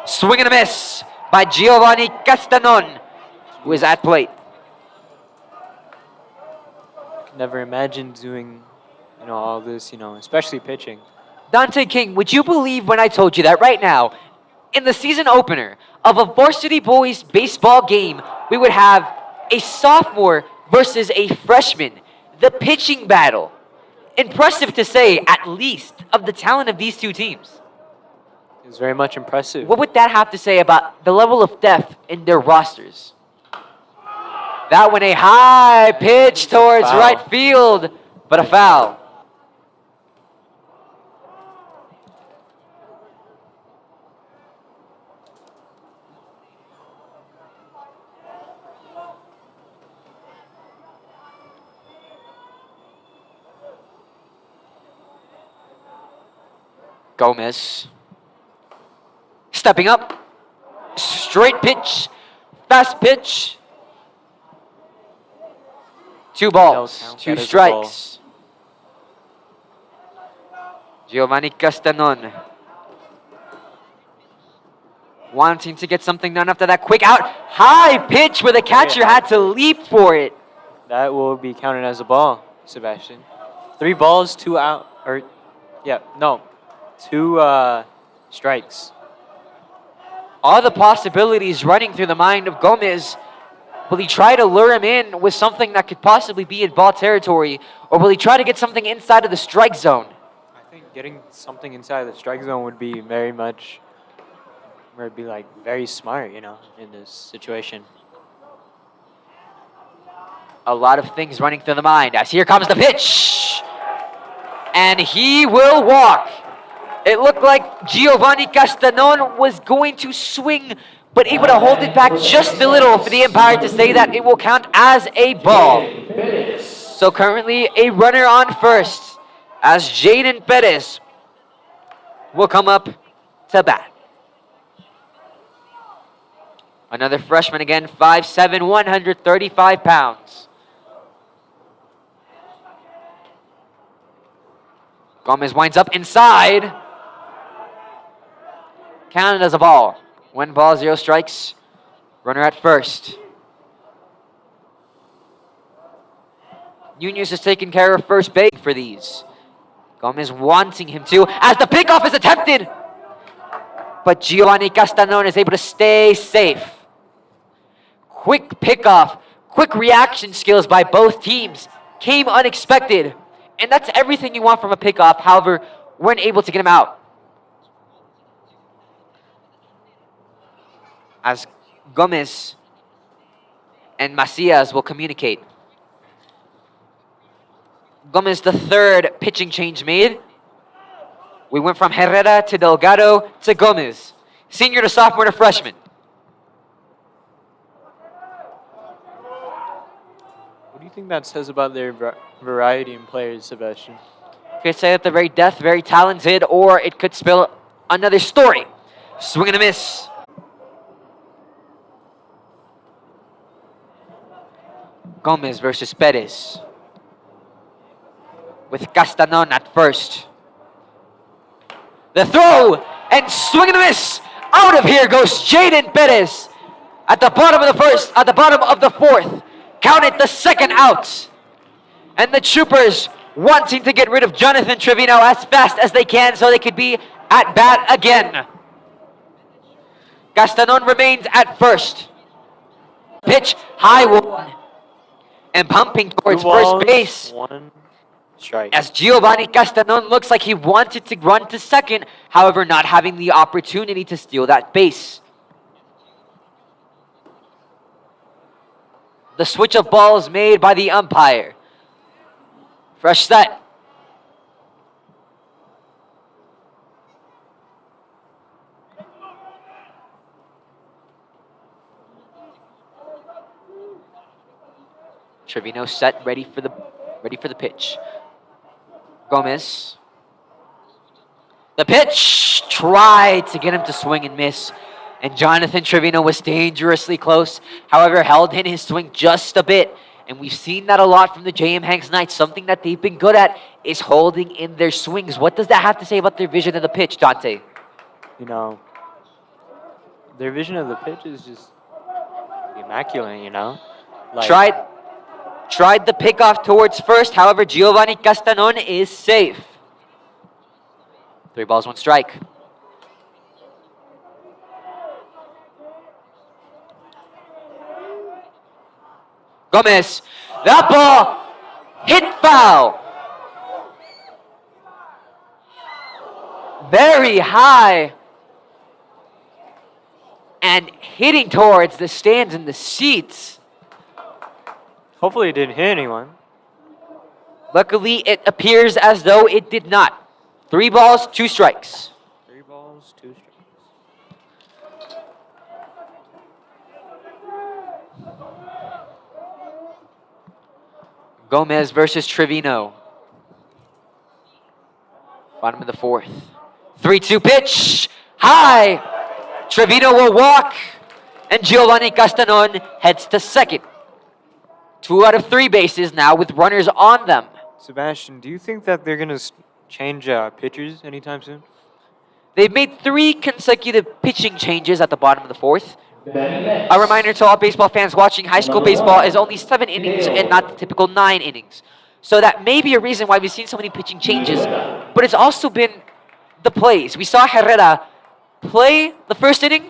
Swing and a miss by Giovanni Castanon, who is at plate. Never imagined doing, all this, especially pitching. Dante King, would you believe when I told you that right now, in the season opener of a Varsity Boys baseball game, we would have a sophomore versus a freshman, the pitching battle. Impressive to say, at least, of the talent of these two teams. It was very much impressive. What would that have to say about the level of depth in their rosters? That one a high pitch towards Foul. right field, but a foul. Gomez stepping up, Straight pitch. Fast pitch. 2 balls. count 2 that as a ball. strikes. Giovanni Castanon wanting to get something done after that quick out. High pitch where the catcher had to leap for it. That will be counted as a ball, Sebastian. 3 balls, 2 out, or yeah, no, 2 strikes. All the possibilities running through the mind of Gomez. Will he try to lure him in with something that could possibly be in ball territory, or will he try to get something inside of the strike zone? I think getting something inside the strike zone would be very much, where it'd be like very smart, in this situation. A lot of things running through the mind as here comes the pitch. And he will walk. It looked like Giovanni Castanon was going to swing, but able to hold it back just a little for the umpire to say that it will count as a ball. So currently a runner on first as Jaden Perez will come up to bat. Another freshman again, 5'7", 135 pounds. Gomez winds up inside. Counted as a ball. 1 ball, 0 strikes. Runner at first. Nunez has taken care of first base for these. Gomez wanting him to, as the pickoff is attempted. But Giovanni Castanon is able to stay safe. Quick pickoff, quick reaction skills by both teams. Came unexpected. And that's everything you want from a pickoff. However, weren't able to get him out. As Gomez and Macias will communicate. Gomez, the 3rd pitching change made. We went from Herrera to Delgado to Gomez. Senior to sophomore to freshman. What do you think that says about their variety in players, Sebastian? Could say that they're very deft, very talented, or it could spell another story. Swing and a miss. Gomez versus Perez. With Castanon at first. The throw and swing and a miss. Out of here goes Jaden Perez. At the bottom of the first, at the bottom of the 4th. Counted the 2nd out. And the Troopers wanting to get rid of Jonathan Trevino as fast as they can so they could be at bat again. Castanon remains at first. Pitch, high one. And pumping towards 2 balls, first base. 1 strike. As Giovanni Castanon looks like he wanted to run to second, however not having the opportunity to steal that base. The switch of balls made by the umpire. Fresh set. Trevino set, ready for the pitch. Gomez. The pitch tried to get him to swing and miss. And Jonathan Trevino was dangerously close. However, held in his swing just a bit. And we've seen that a lot from the J.M. Hanks Knights. Something that they've been good at is holding in their swings. What does that have to say about their vision of the pitch, Dante? Their vision of the pitch is just immaculate, Like, Tried the pickoff towards first. However, Giovanni Castanon is safe. 3 balls, 1 strike. Gomez. That ball hit foul. Very high. And hitting towards the stands and the seats. hopefully it didn't hit anyone. Luckily, it appears as though it did not. 3 balls, 2 strikes. 3 balls, 2 strikes. Gomez versus Trevino. Bottom of the 4th. 3-2 pitch. High. Trevino will walk, and Giovanni Castanon heads to second. 2 out of 3 bases now with runners on them. Sebastian, do you think that they're gonna change pitchers anytime soon? They've made 3 consecutive pitching changes at the bottom of the 4th. Batting next. A reminder to all baseball fans watching, high school baseball is only 7 innings and not the typical 9 innings. So that may be a reason why we've seen so many pitching changes, but it's also been the plays. We saw Herrera play the first inning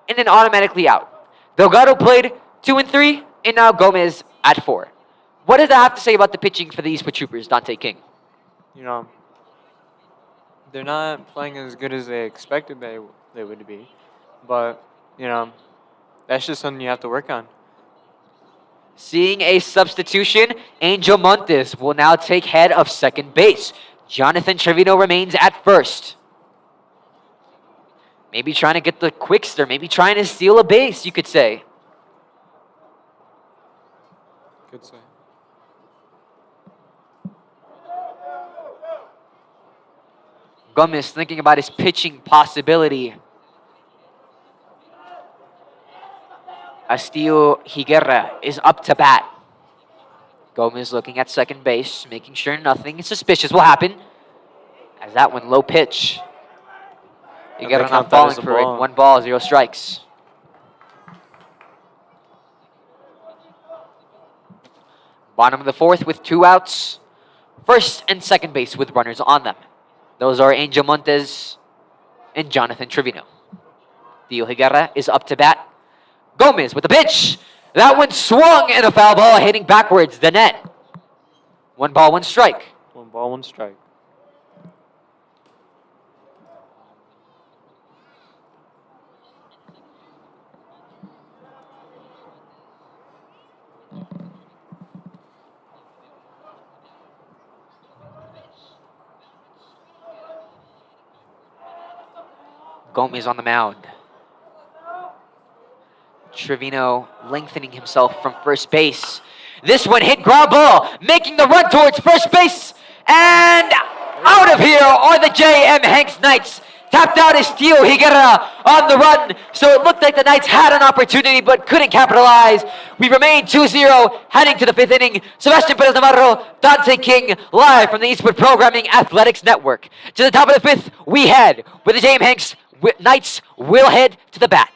and then automatically out. Delgado played 2 and 3, and now Gomez at 4. What does that have to say about the pitching for the Eastwood Troopers, Dante King? You know, they're not playing as good as they expected they would be, but you know, that's just something you have to work on. Seeing a substitution, Angel Montes will now take head of second base. Jonathan Trevino remains at first. Maybe trying to get the quickster, maybe trying to steal a base, you could say. Good say. Gomez thinking about his pitching possibility. Castillo Higuera is up to bat. Gomez looking at second base, making sure nothing suspicious will happen. As that one low pitch. Higuera not falling for it. 1 ball, 0 strikes. Bottom of the 4th with 2 outs. First and second base with runners on them. Those are Angel Montes and Jonathan Trevino. Dio Higuera is up to bat. Gomez with the pitch. That one swung and a foul ball hitting backwards the net. 1 ball, 1 strike. 1 ball, 1 strike. Gomez on the mound. Trevino lengthening himself from first base. This one hit ground ball, making the run towards first base. And out of here are the J.M. Hanks Knights. Tapped out is Tio Higuera on the run. So it looked like the Knights had an opportunity but couldn't capitalize. We remain 2-0 heading to the 5th inning. Sebastian Perez Navarro, Dante King, live from the Eastwood Programming Athletics Network. To the top of the 5th, we head where the J.M. Hanks Knights will head to the bat.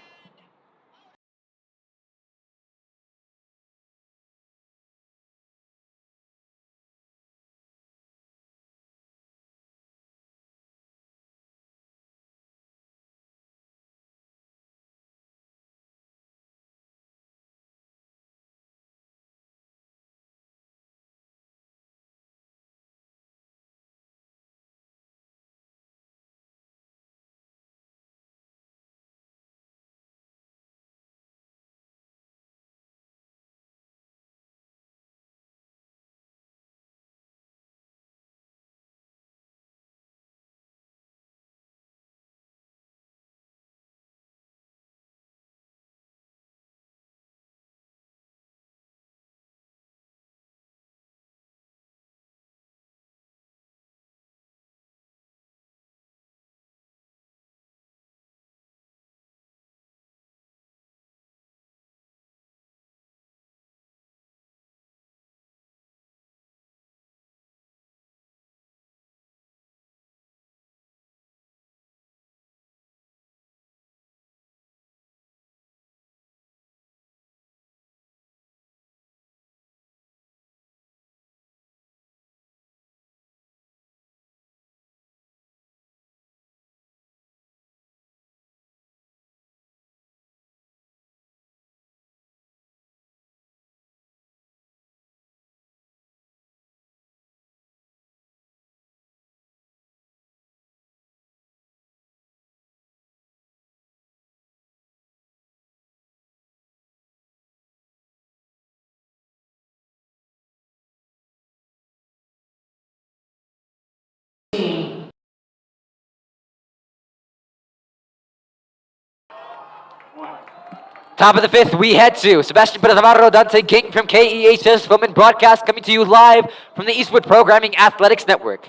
Top of the 5th, we head to Sebastian Perez Navarro, Dante King from KEHS Film and Broadcast, coming to you live from the Eastwood Programming Athletics Network.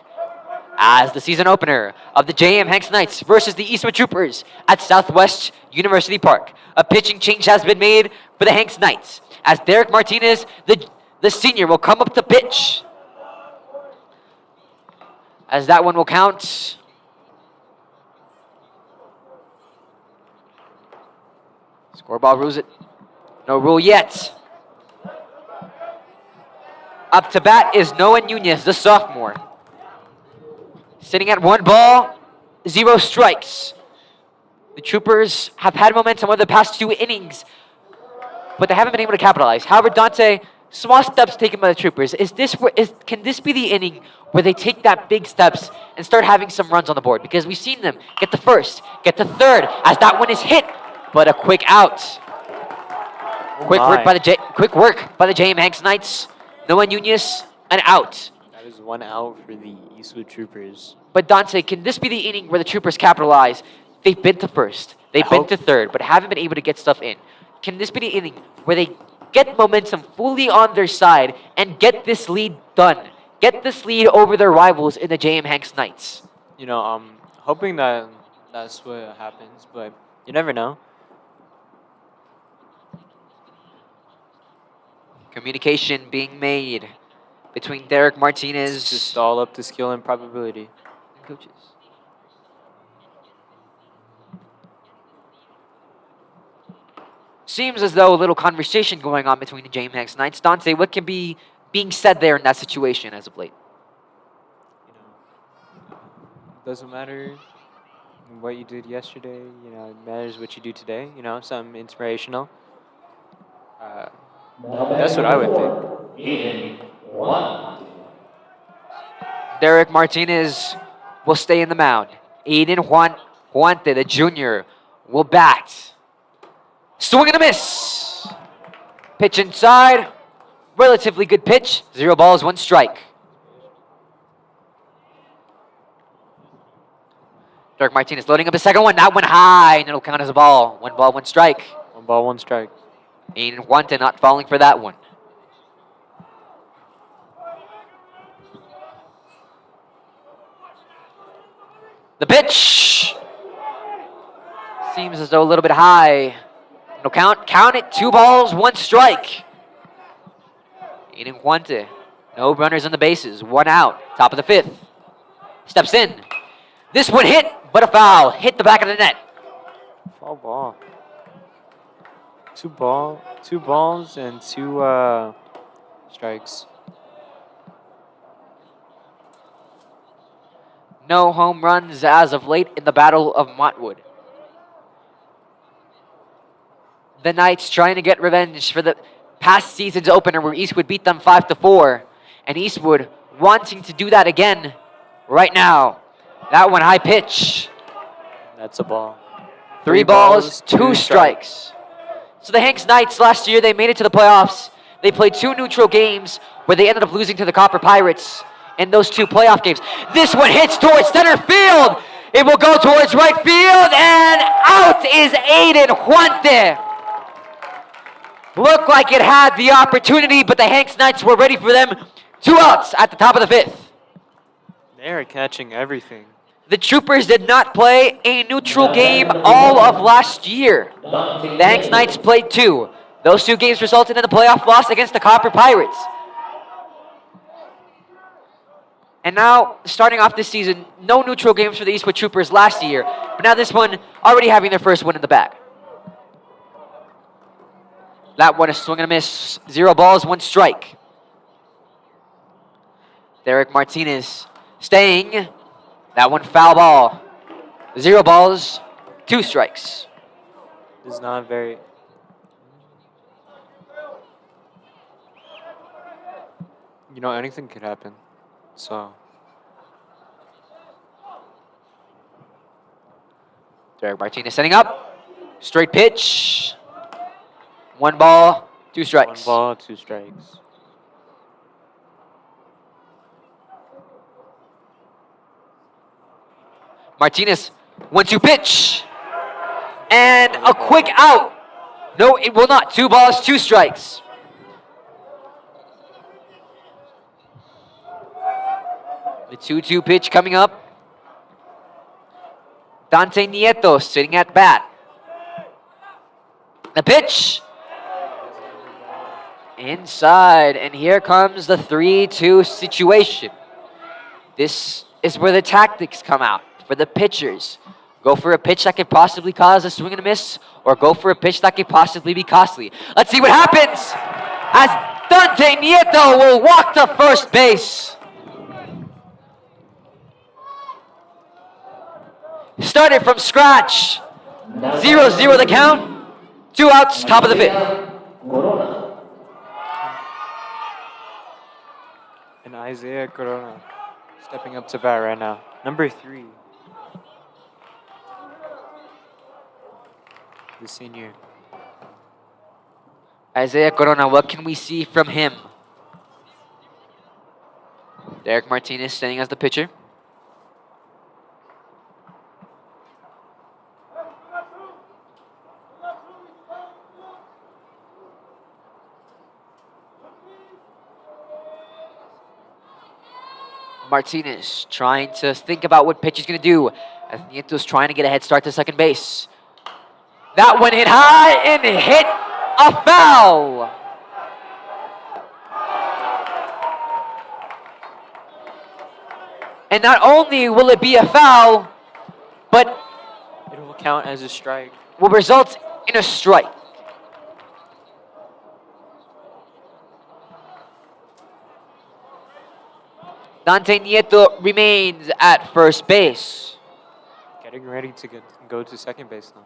as the season opener of the J.M. Hanks Knights versus the Eastwood Troopers at Southwest University Park. A pitching change has been made for the Hanks Knights as Derek Martinez, the senior, will come up to pitch. As that one will count. Scoreball rules it. No rule yet. Up to bat is Noah Nunez, the sophomore. Sitting at 1 ball, 0 strikes. The Troopers have had momentum over the past 2 innings, but they haven't been able to capitalize. However, Dante, small steps taken by the Troopers. Can this be the inning where they take that big steps and start having some runs on the board? Because we've seen them get the first, get the third, as that one is hit, but a quick out. Quick work by the J.M. Hanks Knights. Noah Nunez, an out. That is 1 out for the Eastwood Troopers. But Dante, can this be the inning where the Troopers capitalize? They've been to first, they've been to third, but haven't been able to get stuff in. Can this be the inning where they get momentum fully on their side and get this lead done? Get this lead over their rivals in the J.M. Hanks Knights? You know, I'm hoping that that's what happens, but you never know. Communication being made between Derek Martinez It's just all up to skill and probability. and coaches. Seems as though a little conversation going on between the J.M. Hanks Knights. Dante, what can be being said there in that situation as of late? You know, it doesn't matter what you did yesterday. You know, it matters what you do today. You know, something inspirational. That's what I would think. Aiden Juan. Derek Martinez will stay in the mound. Aiden Juante, the junior, will bat. Swing and a miss. Pitch inside. Relatively good pitch. 0 balls, 1 strike. Derek Martinez loading up the second one. That one high, and it'll count as a ball. 1 ball, 1 strike. 1 ball, 1 strike. Aiden Juante not falling for that one. The pitch. Seems as though a little bit high. No count. Count it. 2 balls, 1 strike. Aiden Juante. No runners on the bases. 1 out. Top of the 5th. Steps in. This one hit, but a foul. Hit the back of the net. Foul ball. 2 balls and 2 strikes. No home runs as of late in the Battle of Montwood. The Knights trying to get revenge for the past season's opener where Eastwood beat them 5-4. And Eastwood wanting to do that again right now. That one high pitch. That's a ball. 3 balls, 2 strikes. So the Hanks Knights last year, they made it to the playoffs. They played 2 neutral games where they ended up losing to the Copper Pirates in those 2 playoff games. This one hits towards center field. It will go towards right field, and out is Aiden Juante. Looked like it had the opportunity, but the Hanks Knights were ready for them. 2 outs at the top of the 5th. They are catching everything. The Troopers did not play a neutral game all of last year. The Hanks Knights played 2. Those 2 games resulted in the playoff loss against the Copper Pirates. And now, starting off this season, no neutral games for the Eastwood Troopers last year. But now this one, already having their first win in the bag. That one, a swing and a miss. 0 balls, 1 strike. Derek Martinez staying. That one foul ball. 0 balls, 2 strikes. It's not very... You know, anything could happen. So... Derek Martinez setting up. Straight pitch. 1 ball, 2 strikes. 1 ball, 2 strikes. Martinez, 1-2 pitch. And a quick out. No, it will not. 2 balls, 2 strikes. The 2-2 pitch coming up. Dante Nieto sitting at bat. The pitch. Inside, and here comes the 3-2 situation. This is where the tactics come out for the pitchers. Go for a pitch that could possibly cause a swing and a miss, or go for a pitch that could possibly be costly. Let's see what happens as Dante Nieto will walk to first base. Started from scratch. 0-0 the count. 2 outs, top of the 5th. Corona. And Isaiah Corona stepping up to bat right now. Number 3. The senior. Isaiah Corona, what can we see from him? Derek Martinez standing as the pitcher. Martinez trying to think about what pitch he's going to do as Nieto's trying to get a head start to second base. That one hit high and hit a foul. And not only will it be a foul, but It will count as a strike. will result in a strike. Dante Nieto remains at first base. Getting ready to go to second base now.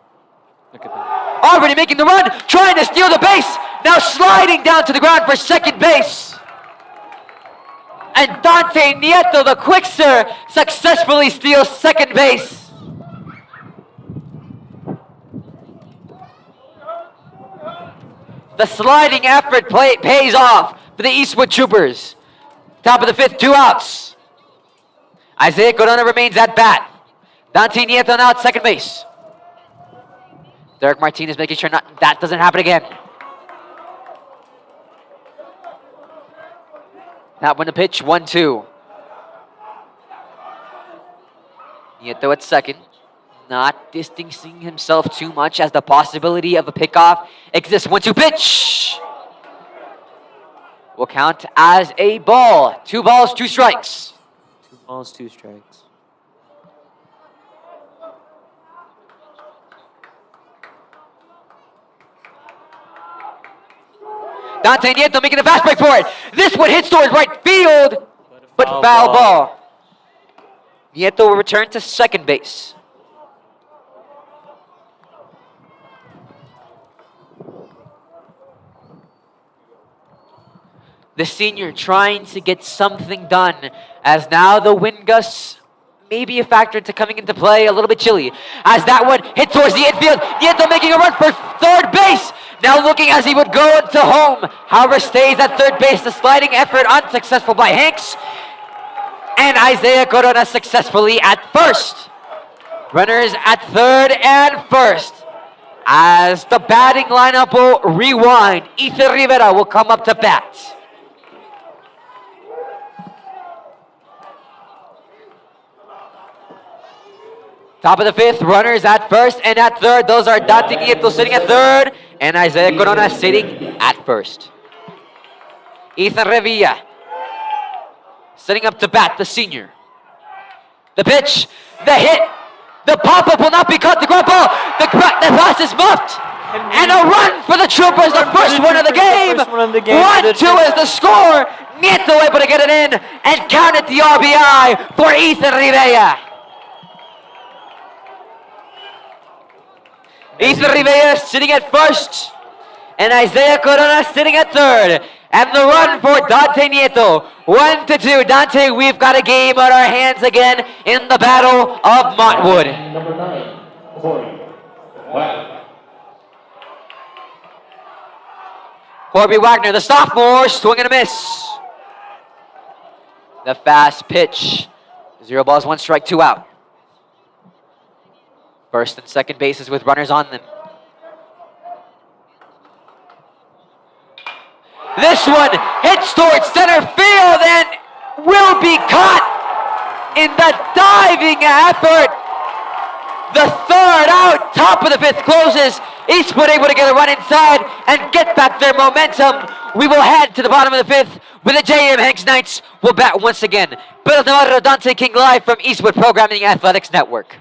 Look at that. Already making the run, trying to steal the base. Now sliding down to the ground for second base. And Dante Nieto, the quickster, successfully steals second base. The sliding effort pays off for the Eastwood Troopers. Top of the 5th, 2 outs. Isaiah Corona remains at bat. Dante Nieto now at second base. Derek Martinez making sure that doesn't happen again. That one to pitch, 1-2. Nieto at second. Not distancing himself too much as the possibility of a pickoff exists. 1-2 pitch. Will count as a ball. 2 balls, 2 strikes. 2 balls, 2 strikes. Dante Nieto making a fast break for it. This one hits towards right field, but foul foul ball. ball. Nieto will return to second base. The senior trying to get something done as now the wind gusts may be a factor into coming into play, a little bit chilly. As that one hit towards the infield, Nieto making a run for third base. Now looking as he would go into home. However, stays at third base. The sliding effort unsuccessful by Hanks. And Isaiah Corona successfully at first. Runners at third and first. As the batting lineup will rewind, Ethan Rivera will come up to bat. Top of the 5th, runners at first and at third. Those are Dante Nieto sitting at third and Isaiah Corona sitting at first. Ethan Revilla sitting up to bat, the senior. The pitch, the hit, the pop-up will not be caught. The ground ball, the pass is muffed. And a run for the Troopers, the first one of the game. 1-2 is the score. Nieto able to get it in and counted the RBI for Ethan Rivera. Ethan Rivera sitting at first, and Isaiah Corona sitting at third. And the run for Dante Nieto, 1-2. Dante, we've got a game on our hands again in the Battle of Montwood. Number 9, Corey. Wow. Corby Wagner, the sophomore, swing and a miss. The fast pitch. 0 balls, 1 strike, 2 out. First and second bases with runners on them. This one hits towards center field and will be caught in the diving effort. The third out, top of the fifth closes. Eastwood able to get a run inside and get back their momentum. We will head to the bottom of the fifth with the JM Hanks Knights will bat once again. Pedro Navarro, Dante King live from Eastwood Programming Athletics Network.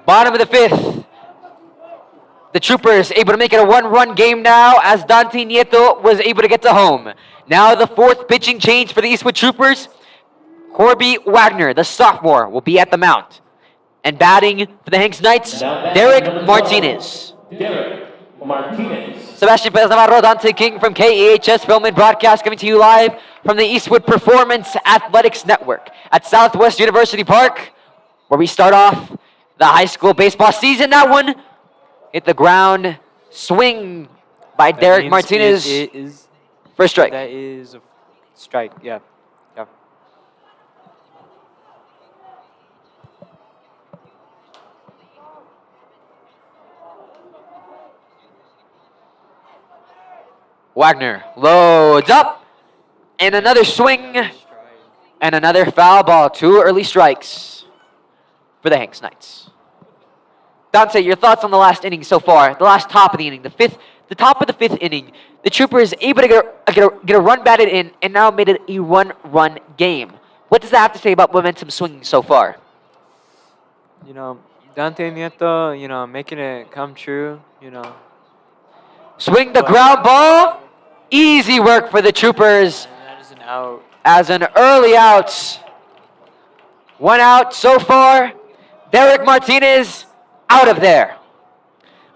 Bottom of the fifth. The Troopers able to make it a one-run game now as Dante Nieto was able to get to home. Now the fourth pitching change for the Eastwood Troopers. Corby Wagner, the sophomore, will be at the mount. And batting for the Hanks Knights, Now batting Derek number 12, Martinez. Derek Martinez. Sebastian Perez Navarro, Dante King from KEHS Film and Broadcast coming to you live from the Eastwood Performance Athletics Network at Southwest University Park, where we start off the high school baseball season. That one hit the ground, swing by That Derek means Martinez It is. for a strike. That is a strike. Yeah. Yeah. Wagner loads up, and another swing, and another foul ball. Two early strikes for the Hanks Knights. Dante, your thoughts on the last inning so far? The last top of the inning, the top of the fifth inning. The Troopers able to get a run batted in, and now made it a one-run game. What does that have to say about momentum swinging so far? You know, Dante Nieto, making it come true, Swing the Well- ground ball. Easy work for the Troopers And that is an out. as an early out. One out so far. Derek Martinez out of there.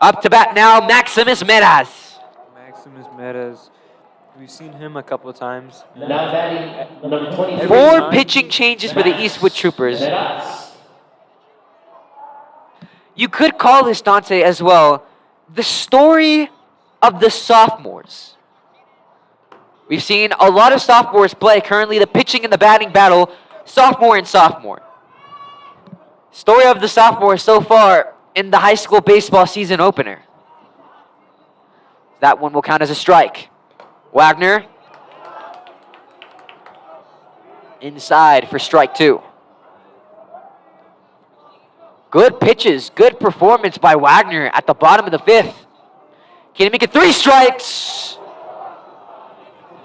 Up to bat now, Maximus Meraz. Maximus Metas. We've seen him a couple of times. Now batting number 24. Four time. pitching changes for the Eastwood Troopers. Meraz. You could call this, Dante, as well, the story of the sophomores. We've seen a lot of sophomores play currently, the pitching and the batting battle, sophomore and sophomore. Story of the sophomore so far in the high school baseball season opener. That one will count as a strike. Wagner inside for strike two. Good pitches, good performance by Wagner at the bottom of the fifth. Can he make it three strikes?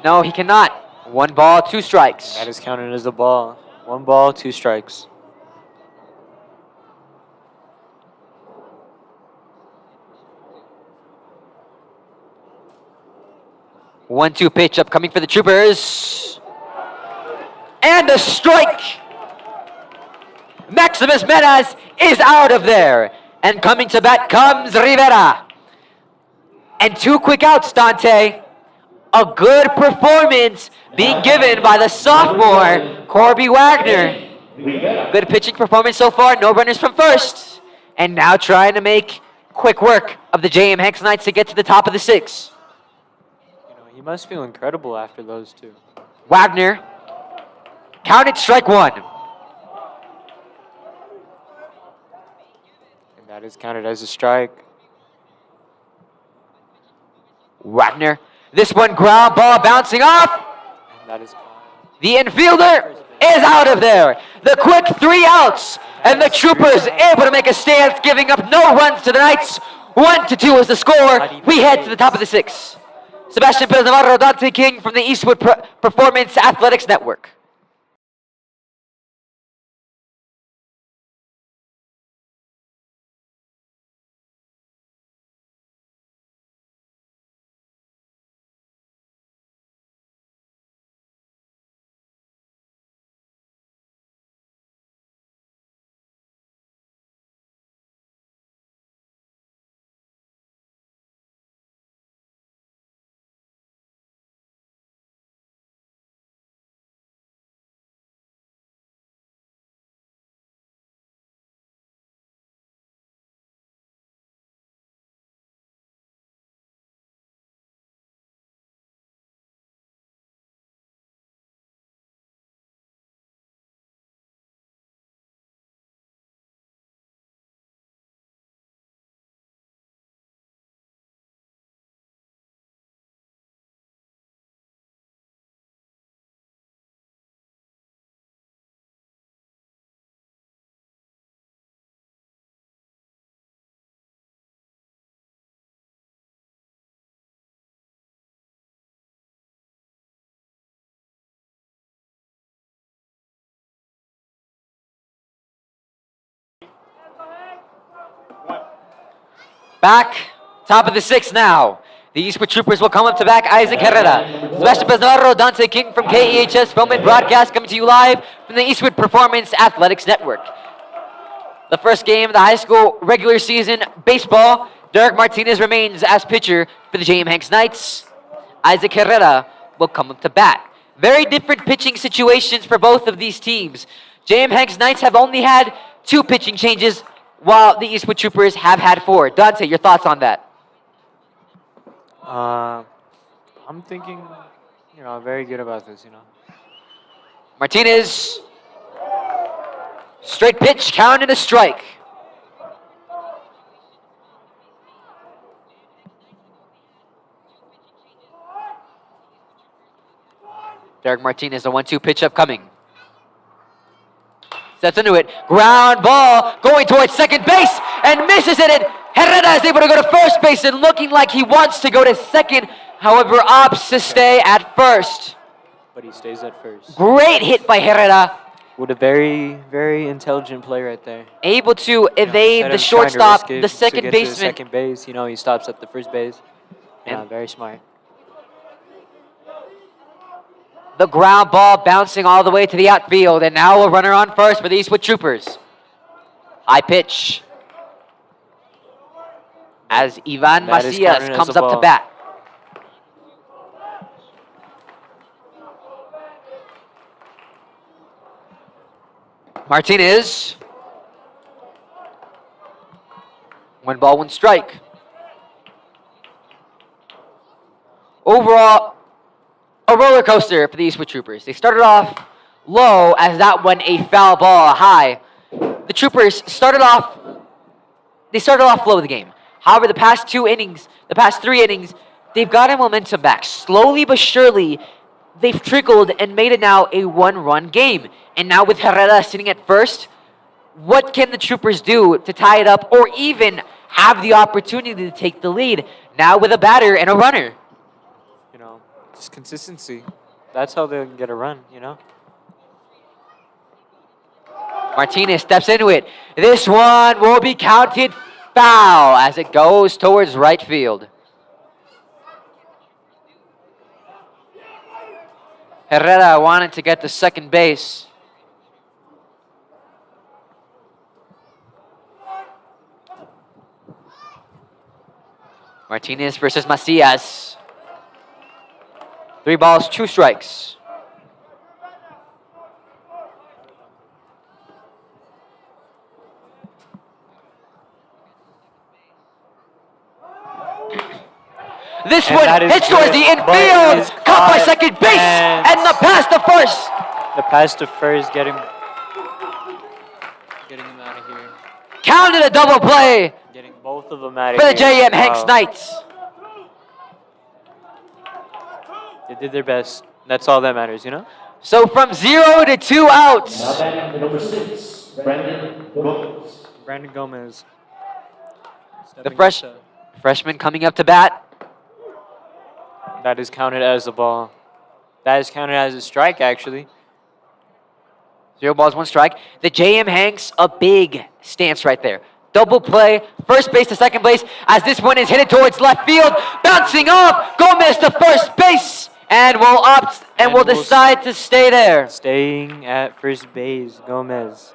No, he cannot. One ball, two strikes. That is counted as a ball. One ball, two strikes. 1-2 pitch upcoming for the Troopers. And a strike! Maximus Menas is out of there. And coming to bat comes Rivera. And 2 quick outs, Dante. A good performance being given by the sophomore, Corby Wagner. Good pitching performance so far, no runners from first. And now trying to make quick work of the J.M. Hanks Knights to get to the top of the 6. He must feel incredible after those 2. Wagner, counted strike 1. And that is counted as a strike. Wagner, this one ground ball bouncing off. And that is The infielder is out of there. The quick 3 outs. And the Troopers able to make a stance, giving up no runs to the Knights. 1-2 is the score. We head to the top of the 6. Sebastian Perez Navarro, Dante King from the Eastwood Performance Athletics Network. Back, top of the 6th now. The Eastwood Troopers will come up to back Isaac Herrera. Sebastian Navarro, Dante King from KEHS Film and Broadcast coming to you live from the Eastwood Performance Athletics Network. The first game of the high school regular season baseball. Derek Martinez remains as pitcher for the J.M. Hanks Knights. Isaac Herrera will come up to bat. Very different pitching situations for both of these teams. J.M. Hanks Knights have only had 2 pitching changes, while the Eastwood Troopers have had 4. Dante, your thoughts on that? I'm thinking, very good about this, Martinez, straight pitch, count and a strike. Derek Martinez, a 1-2 pitch upcoming. Steps into it. Ground ball going towards second base and misses it. And Herrera is able to go to first base and looking like he wants to go to second. However, opts to stay at first. But he stays at first. Great hit by Herrera. With a very, very intelligent play right there. Able to evade Instead the of trying to shortstop, risk it the to second get to the baseman. second base, he stops at the first base. Yeah, And- very smart. The ground ball bouncing all the way to the outfield. And now a runner on first for the Eastwood Troopers. High pitch. As Ivan That is Macias counted as comes a up to ball. bat. Martinez. 1 ball, 1 strike. Overall, a roller coaster for the Eastwood Troopers. They started off low as that one a foul ball high. The Troopers started off slow the game. However, the past 3 innings, they've gotten momentum back. Slowly but surely, they've trickled and made it now a 1-run game. And now with Herrera sitting at first, what can the Troopers do to tie it up or even have the opportunity to take the lead? Now with a batter and a runner. Just consistency. That's how they'll get a run, Martinez steps into it. This one will be counted foul as it goes towards right field. Herrera wanted to get to second base. Martinez versus Macias. 3 balls, 2 strikes. This And one that is hits towards good, the but it infield, is caught by caught, second base, and the and pass to first. the pass to first, getting him out of here. Counted a double play Getting both of them out of for the here. JM Hanks Wow. Knights. They did their best. That's all that matters, you know? So from 0 to 2 Now outs, batting the number 6, Brandon Gomez. Brandon Gomez. the freshman coming up to bat. That is counted as a ball. That is counted as a strike, actually. 0 balls, 1 strike. The JM Hanks, a big stance right there. Double play, first base to second base, as this one is headed towards left field, bouncing off, Gomez to first base, and will opt and will decide to stay there. Staying at first base, Gomez.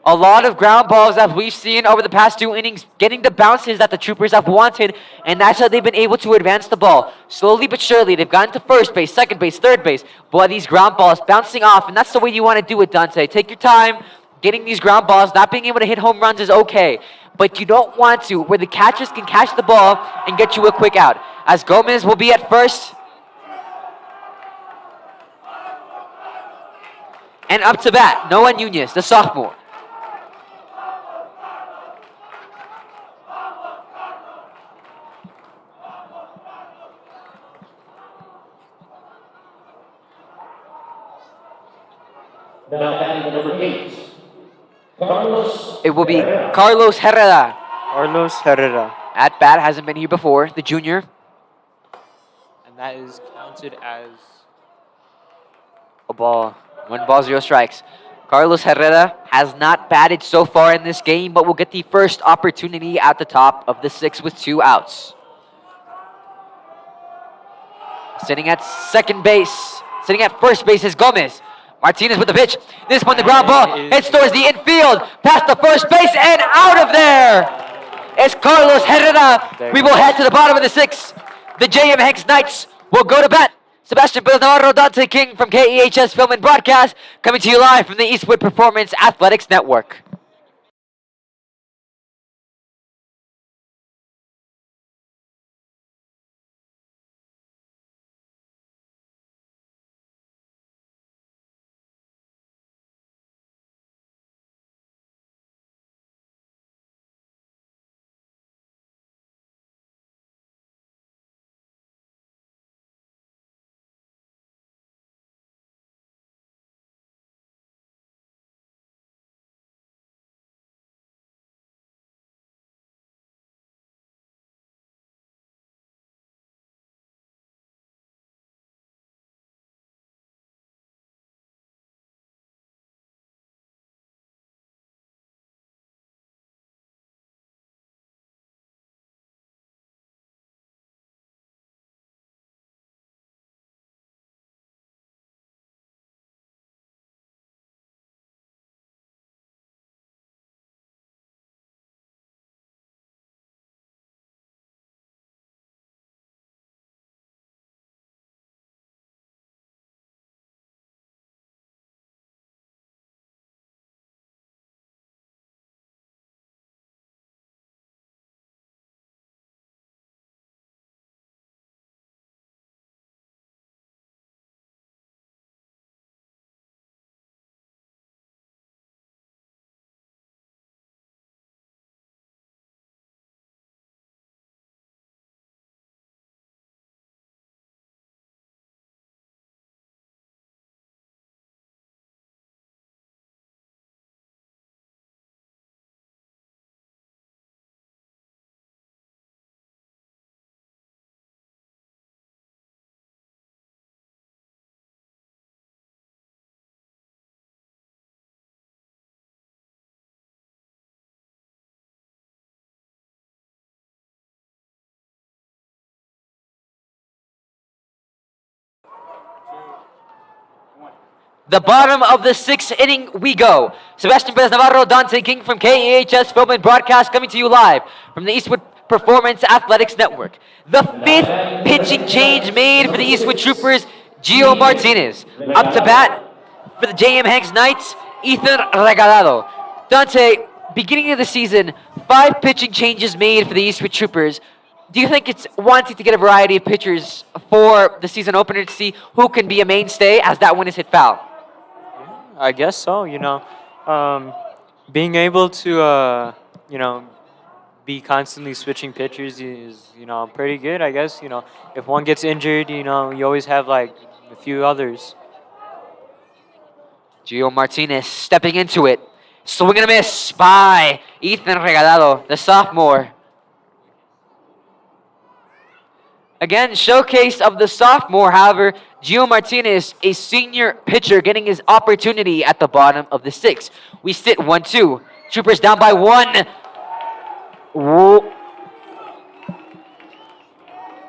A lot of ground balls that we've seen over the past 2 innings, getting the bounces that the Troopers have wanted, and that's how they've been able to advance the ball. Slowly but surely, they've gotten to first base, second base, third base. Boy, these ground balls bouncing off, and that's the way you want to do it, Dante. Take your time. Getting these ground balls, not being able to hit home runs is okay, but you don't want to, where the catchers can catch the ball and get you a quick out. As Gomez will be at first, and up to bat, Noah Nunez, the sophomore. Now batting the number 8, Carlos. It will be Herrera. Carlos Herrera. Carlos Herrera. At bat, hasn't been here before, the junior. And that is counted as a ball. 1 ball, 0 strikes. Carlos Herrera has not batted so far in this game, but will get the first opportunity at the top of the 6th with 2 outs. Sitting at second base, sitting at first base is Gomez. Martinez with the pitch. This one, the ground ball, hits towards the infield, past the first base, and out of there. It's Carlos Herrera. We will head to the bottom of the 6th. The JM Hanks Knights will go to bat. Sebastian Perez Navarro, Dante King from KEHS Film and Broadcast, coming to you live from the Eastwood Performance Athletics Network. The bottom of the sixth inning we go. Sebastian Perez Navarro, Dante King from KEHS Film and Broadcast coming to you live from the Eastwood Performance Athletics Network. The fifth pitching change made for the Eastwood Troopers, Gio Martinez. Up to bat for the JM Hanks Knights, Ethan Regalado. Dante, beginning of the season, 5 pitching changes made for the Eastwood Troopers. Do you think it's wanting to get a variety of pitchers for the season opener to see who can be a mainstay as that one is hit foul? I guess so. Being able to be constantly switching pitchers is pretty good. I guess if one gets injured, you always have like a few others. Gio Martinez stepping into it. Swing and a miss by Ethan Regalado, the sophomore. Again, showcase of the sophomore. However, Gio Martinez, a senior pitcher, getting his opportunity at the bottom of the sixth. We sit 1-2. Troopers down by 1. Whoa.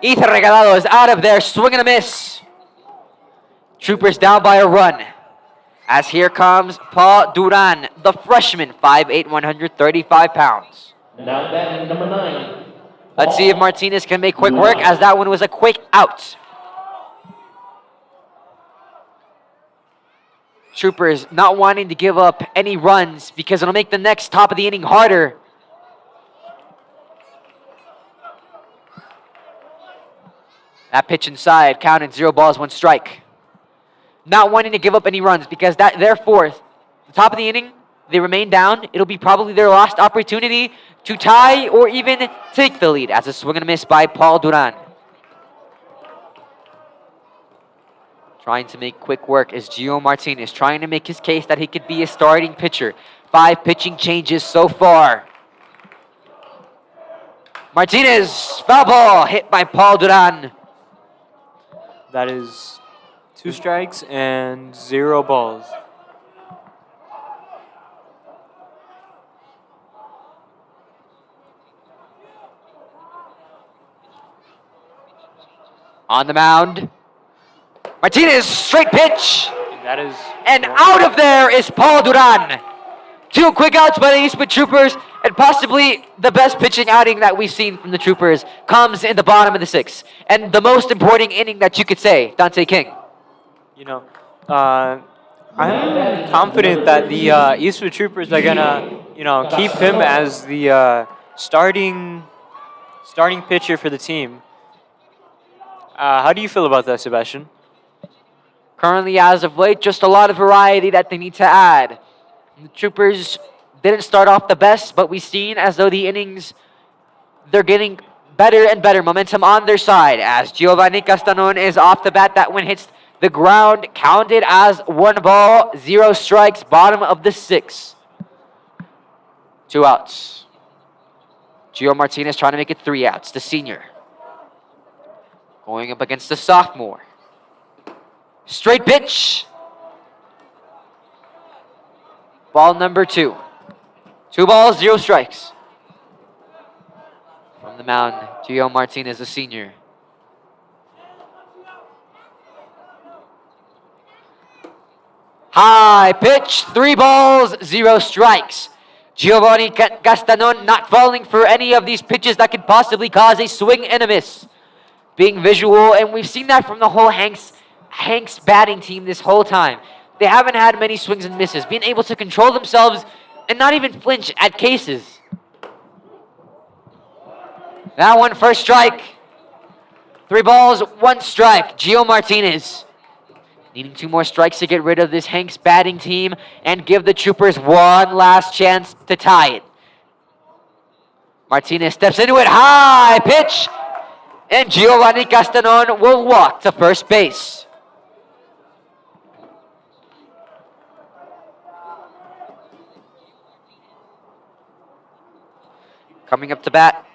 Ethan Regalado is out of there. Swing and a miss. Troopers down by a run. As here comes Paul Duran, the freshman, 5'8", 135 pounds. Now batting number 9. Let's see if Martinez can make quick work, as that one was a quick out. Troopers not wanting to give up any runs because it'll make the next top of the inning harder. That pitch inside, counted 0 balls, 1 strike. Not wanting to give up any runs because they're fourth. The top of the inning, they remain down. It'll be probably their last opportunity to tie or even take the lead, as a swing and a miss by Paul Duran. Trying to make quick work is Gio Martinez, trying to make his case that he could be a starting pitcher. 5 pitching changes so far. Martinez, foul ball, hit by Paul Duran. That is 2 strikes and 0 balls. On the mound, Martinez, straight pitch. That is. And out of there is Paul Duran. 2 quick outs by the Eastwood Troopers, and possibly the best pitching outing that we've seen from the Troopers comes in the bottom of the 6th. And the most important inning that you could say, Dante King. I'm confident that the Eastwood Troopers are gonna, keep him as the starting pitcher for the team. How do you feel about that, Sebastian? Currently, as of late, just a lot of variety that they need to add. The Troopers didn't start off the best, but we've seen as though the innings, they're getting better and better. Momentum on their side as Giovanni Castanon is off the bat. That one hits the ground, counted as 1 ball, 0 strikes, bottom of the 6th. 2 outs. Gio Martinez trying to make it 3 outs, the senior. Going up against the sophomore. Straight pitch. Ball number 2. 2 balls, 0 strikes. From the mound, Gio Martinez, the senior. High pitch, 3 balls, 0 strikes. Giovanni Castanon not falling for any of these pitches that could possibly cause a swing and a miss. Being visual, and we've seen that from the whole Hanks batting team this whole time. They haven't had many swings and misses, being able to control themselves and not even flinch at cases. That one, first strike. 3 balls, 1 strike. Gio Martinez needing 2 more strikes to get rid of this Hanks batting team and give the Troopers one last chance to tie it. Martinez steps into it, high pitch, and Giovanni Castanon will walk to first base. Coming up to bat.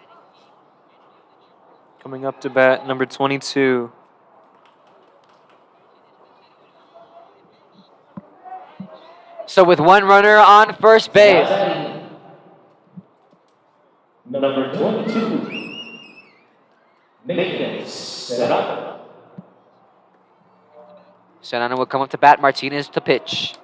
Coming up to bat, number 22. So with 1 runner on first base. Number 22. Maintenance set up. Serrano will come up to bat. Martinez to pitch.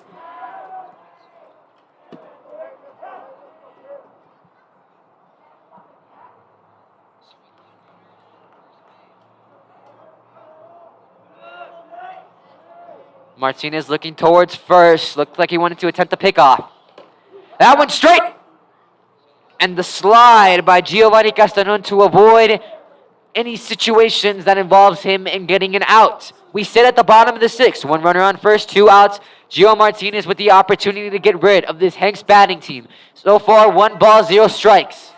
Martinez looking towards first. Looked like he wanted to attempt a pickoff. That one straight. And the slide by Giovanni Castanon to avoid any situations that involves him in getting an out. We sit at the bottom of the sixth. One runner on first, 2 outs. Gio Martinez with the opportunity to get rid of this Hanks batting team. So far, 1 ball, 0 strikes.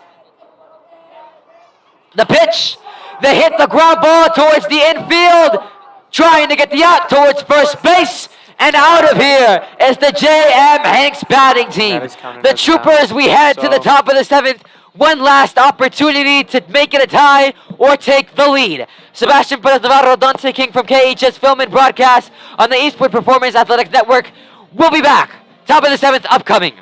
The pitch, the hit, the ground ball towards the infield. Trying to get the out towards first base. And out of here is the J.M. Hanks batting team. The Troopers, we head to the top of the 7th. One last opportunity to make it a tie or take the lead. Sebastian Perez Navarro, Dante King from KHS Film and Broadcast on the Eastwood Performance Athletics Network. We'll be back. Top of the 7th upcoming.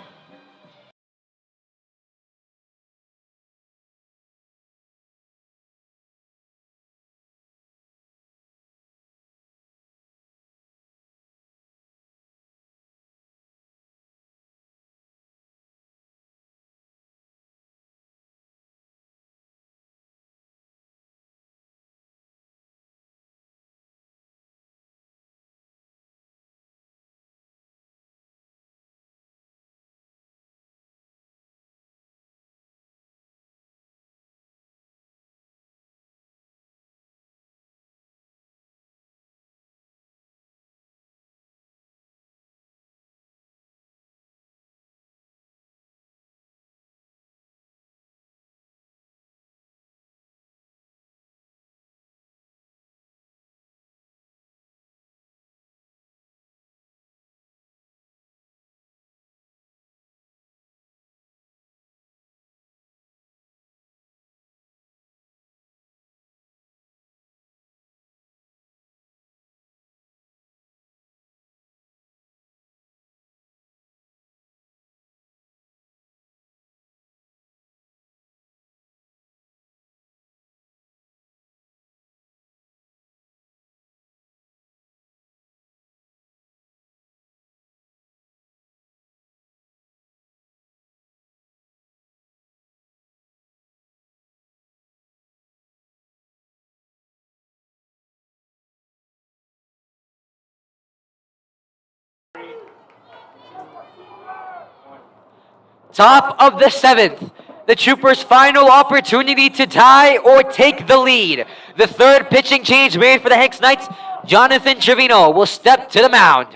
Top of the 7th. The Troopers' final opportunity to tie or take the lead. The third pitching change made for the Hanks Knights. Jonathan Trevino will step to the mound.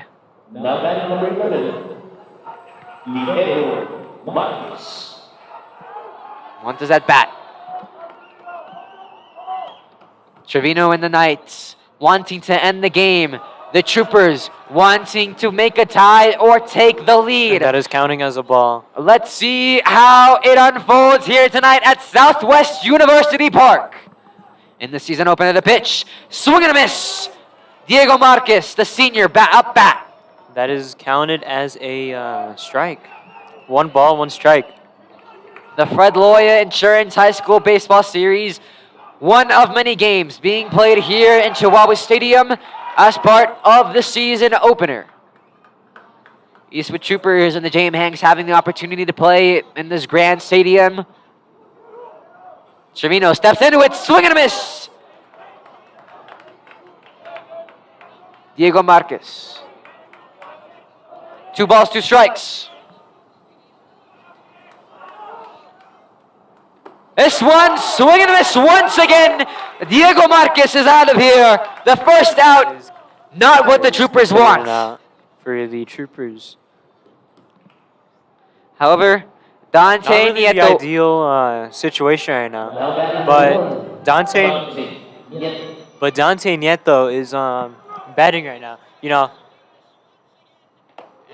Now batting number 11, Miguel Marquez. Montes at bat. Trevino and the Knights wanting to end the game. The Troopers wanting to make a tie or take the lead. And that is counting as a ball. Let's see how it unfolds here tonight at Southwest University Park. In the season opener, the pitch. Swing and a miss. Diego Marquez, the senior, up bat. That is counted as a strike. 1 ball, 1 strike. The Fred Loya Insurance High School Baseball Series, one of many games being played here in Chihuahua Stadium as part of the season opener. Eastwood Troopers and the J.M. Hanks having the opportunity to play in this grand stadium. Trevino steps into it, swing and a miss. Diego Marquez. 2 balls, 2 strikes. This one, swing and a miss once again. Diego Marquez is out of here. The first out, not what the Troopers want. Out for the Troopers. However, Dante Not really the Nieto. ideal situation right now. Now batting But number 1, Dante Nieto. But Dante Nieto is batting right now. You know.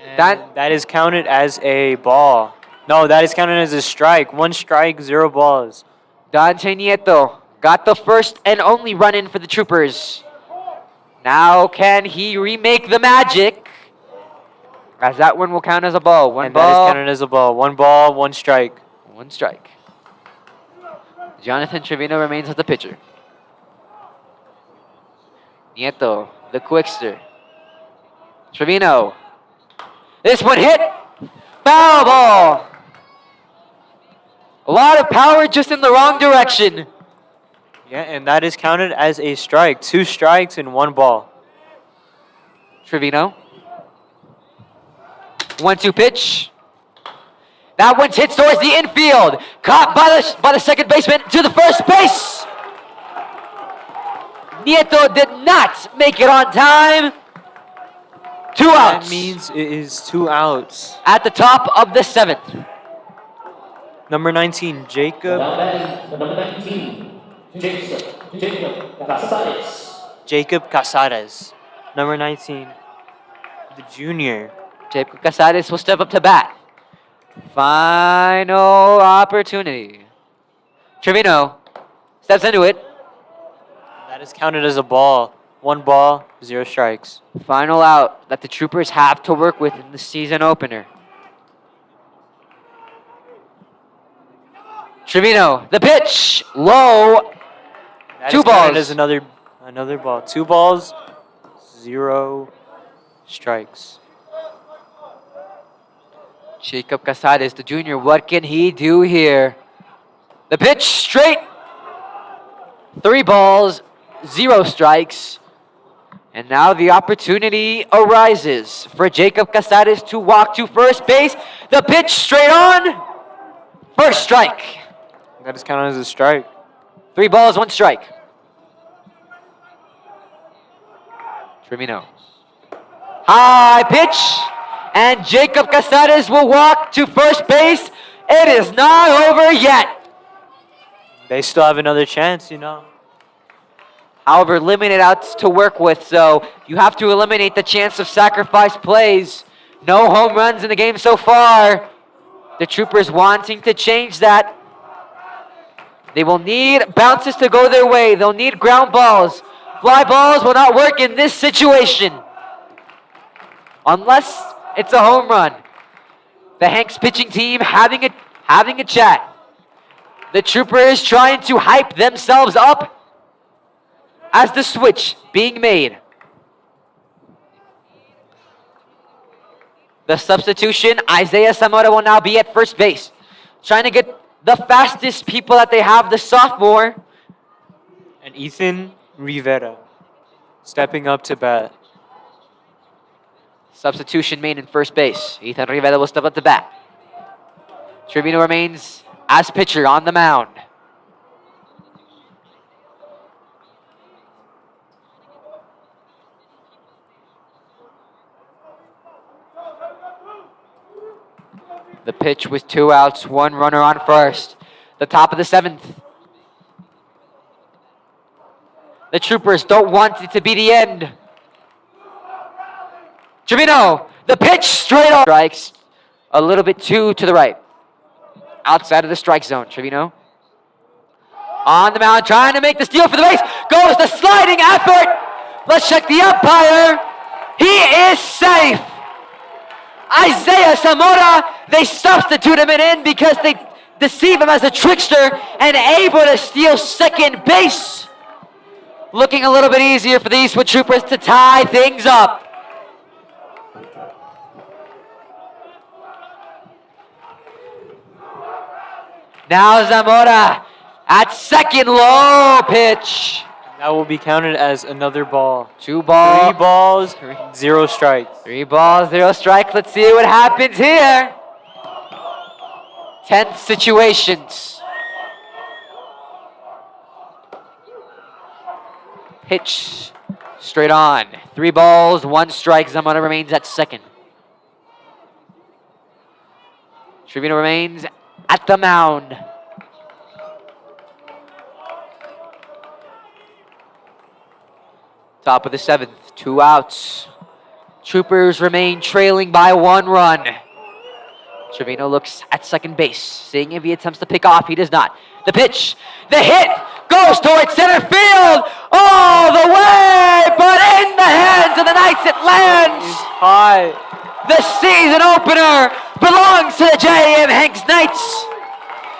And that is counted as a ball. No, that is counted as a strike. 1 strike, 0 balls. Dante Nieto got the first and only run in for the Troopers. Now can he remake the magic? As that one will count as a ball. One And ball, that is counted as a ball. 1 ball, 1 strike. 1 strike. Jonathan Trevino remains as the pitcher. Nieto, the quickster. Trevino. This one hit. Foul ball. A lot of power just in the wrong direction. Yeah, and that is counted as a strike. 2 strikes and 1 ball. Trevino. 1-2 pitch. That one's hit towards the infield. Caught by the second baseman to the first base. Nieto did not make it on time. 2 outs. That means it is 2 outs. At the top of the 7th. Number 19, Jacob. Now batting the number 19, Jacob Casares. Jacob Casares. Number 19, the junior. Jacob Casares will step up to bat. Final opportunity. Trevino steps into it. That is counted as a ball. 1 ball, 0 strikes. Final out that the Troopers have to work with in the season opener. Trevino, the pitch, low. That 2 is counted balls. as another ball. 2 balls, 0 strikes. Jacob Casares, the junior, what can he do here? The pitch, straight. 3 balls, 0 strikes. And now the opportunity arises for Jacob Casares to walk to first base. The pitch, straight on. First strike. That is counted as a strike. 3 balls, 1 strike. Trevino. High pitch. And Jacob Casares will walk to first base. It is not over yet. They still have another chance, you know. However, limited outs to work with, so you have to eliminate the chance of sacrifice plays. No home runs in the game so far. The Troopers wanting to change that. They will need bounces to go their way. They'll need ground balls. Fly balls will not work in this situation. Unless it's a home run. The Hanks pitching team having a chat. The Troopers trying to hype themselves up as the switch being made. The substitution, Isaiah Zamora will now be at first base. Trying to get the fastest people that they have, the sophomore. And Ethan Rivera stepping up to bat. Substitution made in first base. Ethan Rivera will step up to bat. Trevino remains as pitcher on the mound. The pitch with 2 outs, 1 runner on first. The top of the 7th. The Troopers don't want it to be the end. Trevino, the pitch straight on. Strikes a little bit too to the right. Outside of the strike zone, Trevino. On the mound, trying to make the steal for the base. Goes the sliding effort. Let's check the umpire. He is safe. Isaiah Zamora, they substitute him in because they deceive him as a trickster and able to steal second base. Looking a little bit easier for the Eastwood Troopers to tie things up. Now Zamora at second, low pitch. That will be counted as another ball. 2 balls. 3 balls, 0 strikes. 3 balls, 0 strike. Let's see what happens here. Tense situations. Pitch straight on. 3 balls, 1 strike. Zamora remains at second. Trevino remains at the mound. Top of the 7th, 2 outs. Troopers remain trailing by 1 run. Trevino looks at second base, seeing if he attempts to pick off. He does not. The pitch, the hit, goes towards center field, all the way, but in the hands of the Knights it lands. High. The season opener belongs to the J.M. Hanks Knights,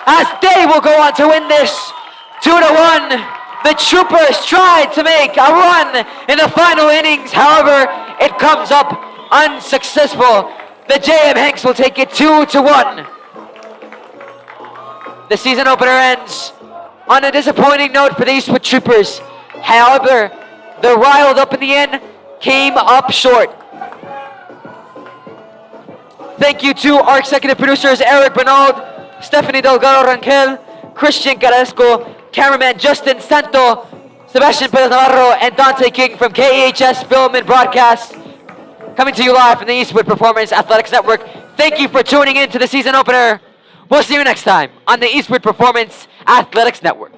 as they will go on to win this 2-1. The Troopers tried to make a run in the final innings. However, it comes up unsuccessful. The JM Hanks will take it 2-1. The season opener ends on a disappointing note for the Eastwood Troopers. However, the riled up in the end came up short. Thank you to our executive producers Eric Bernald, Stephanie Delgado Rangel, Christian Carrasco, cameraman Justin Santo, Sebastian Perez Navarro, and Dante King from KEHS Film and Broadcast. Coming to you live from the Eastwood Performance Athletics Network. Thank you for tuning in to the season opener. We'll see you next time on the Eastwood Performance Athletics Network.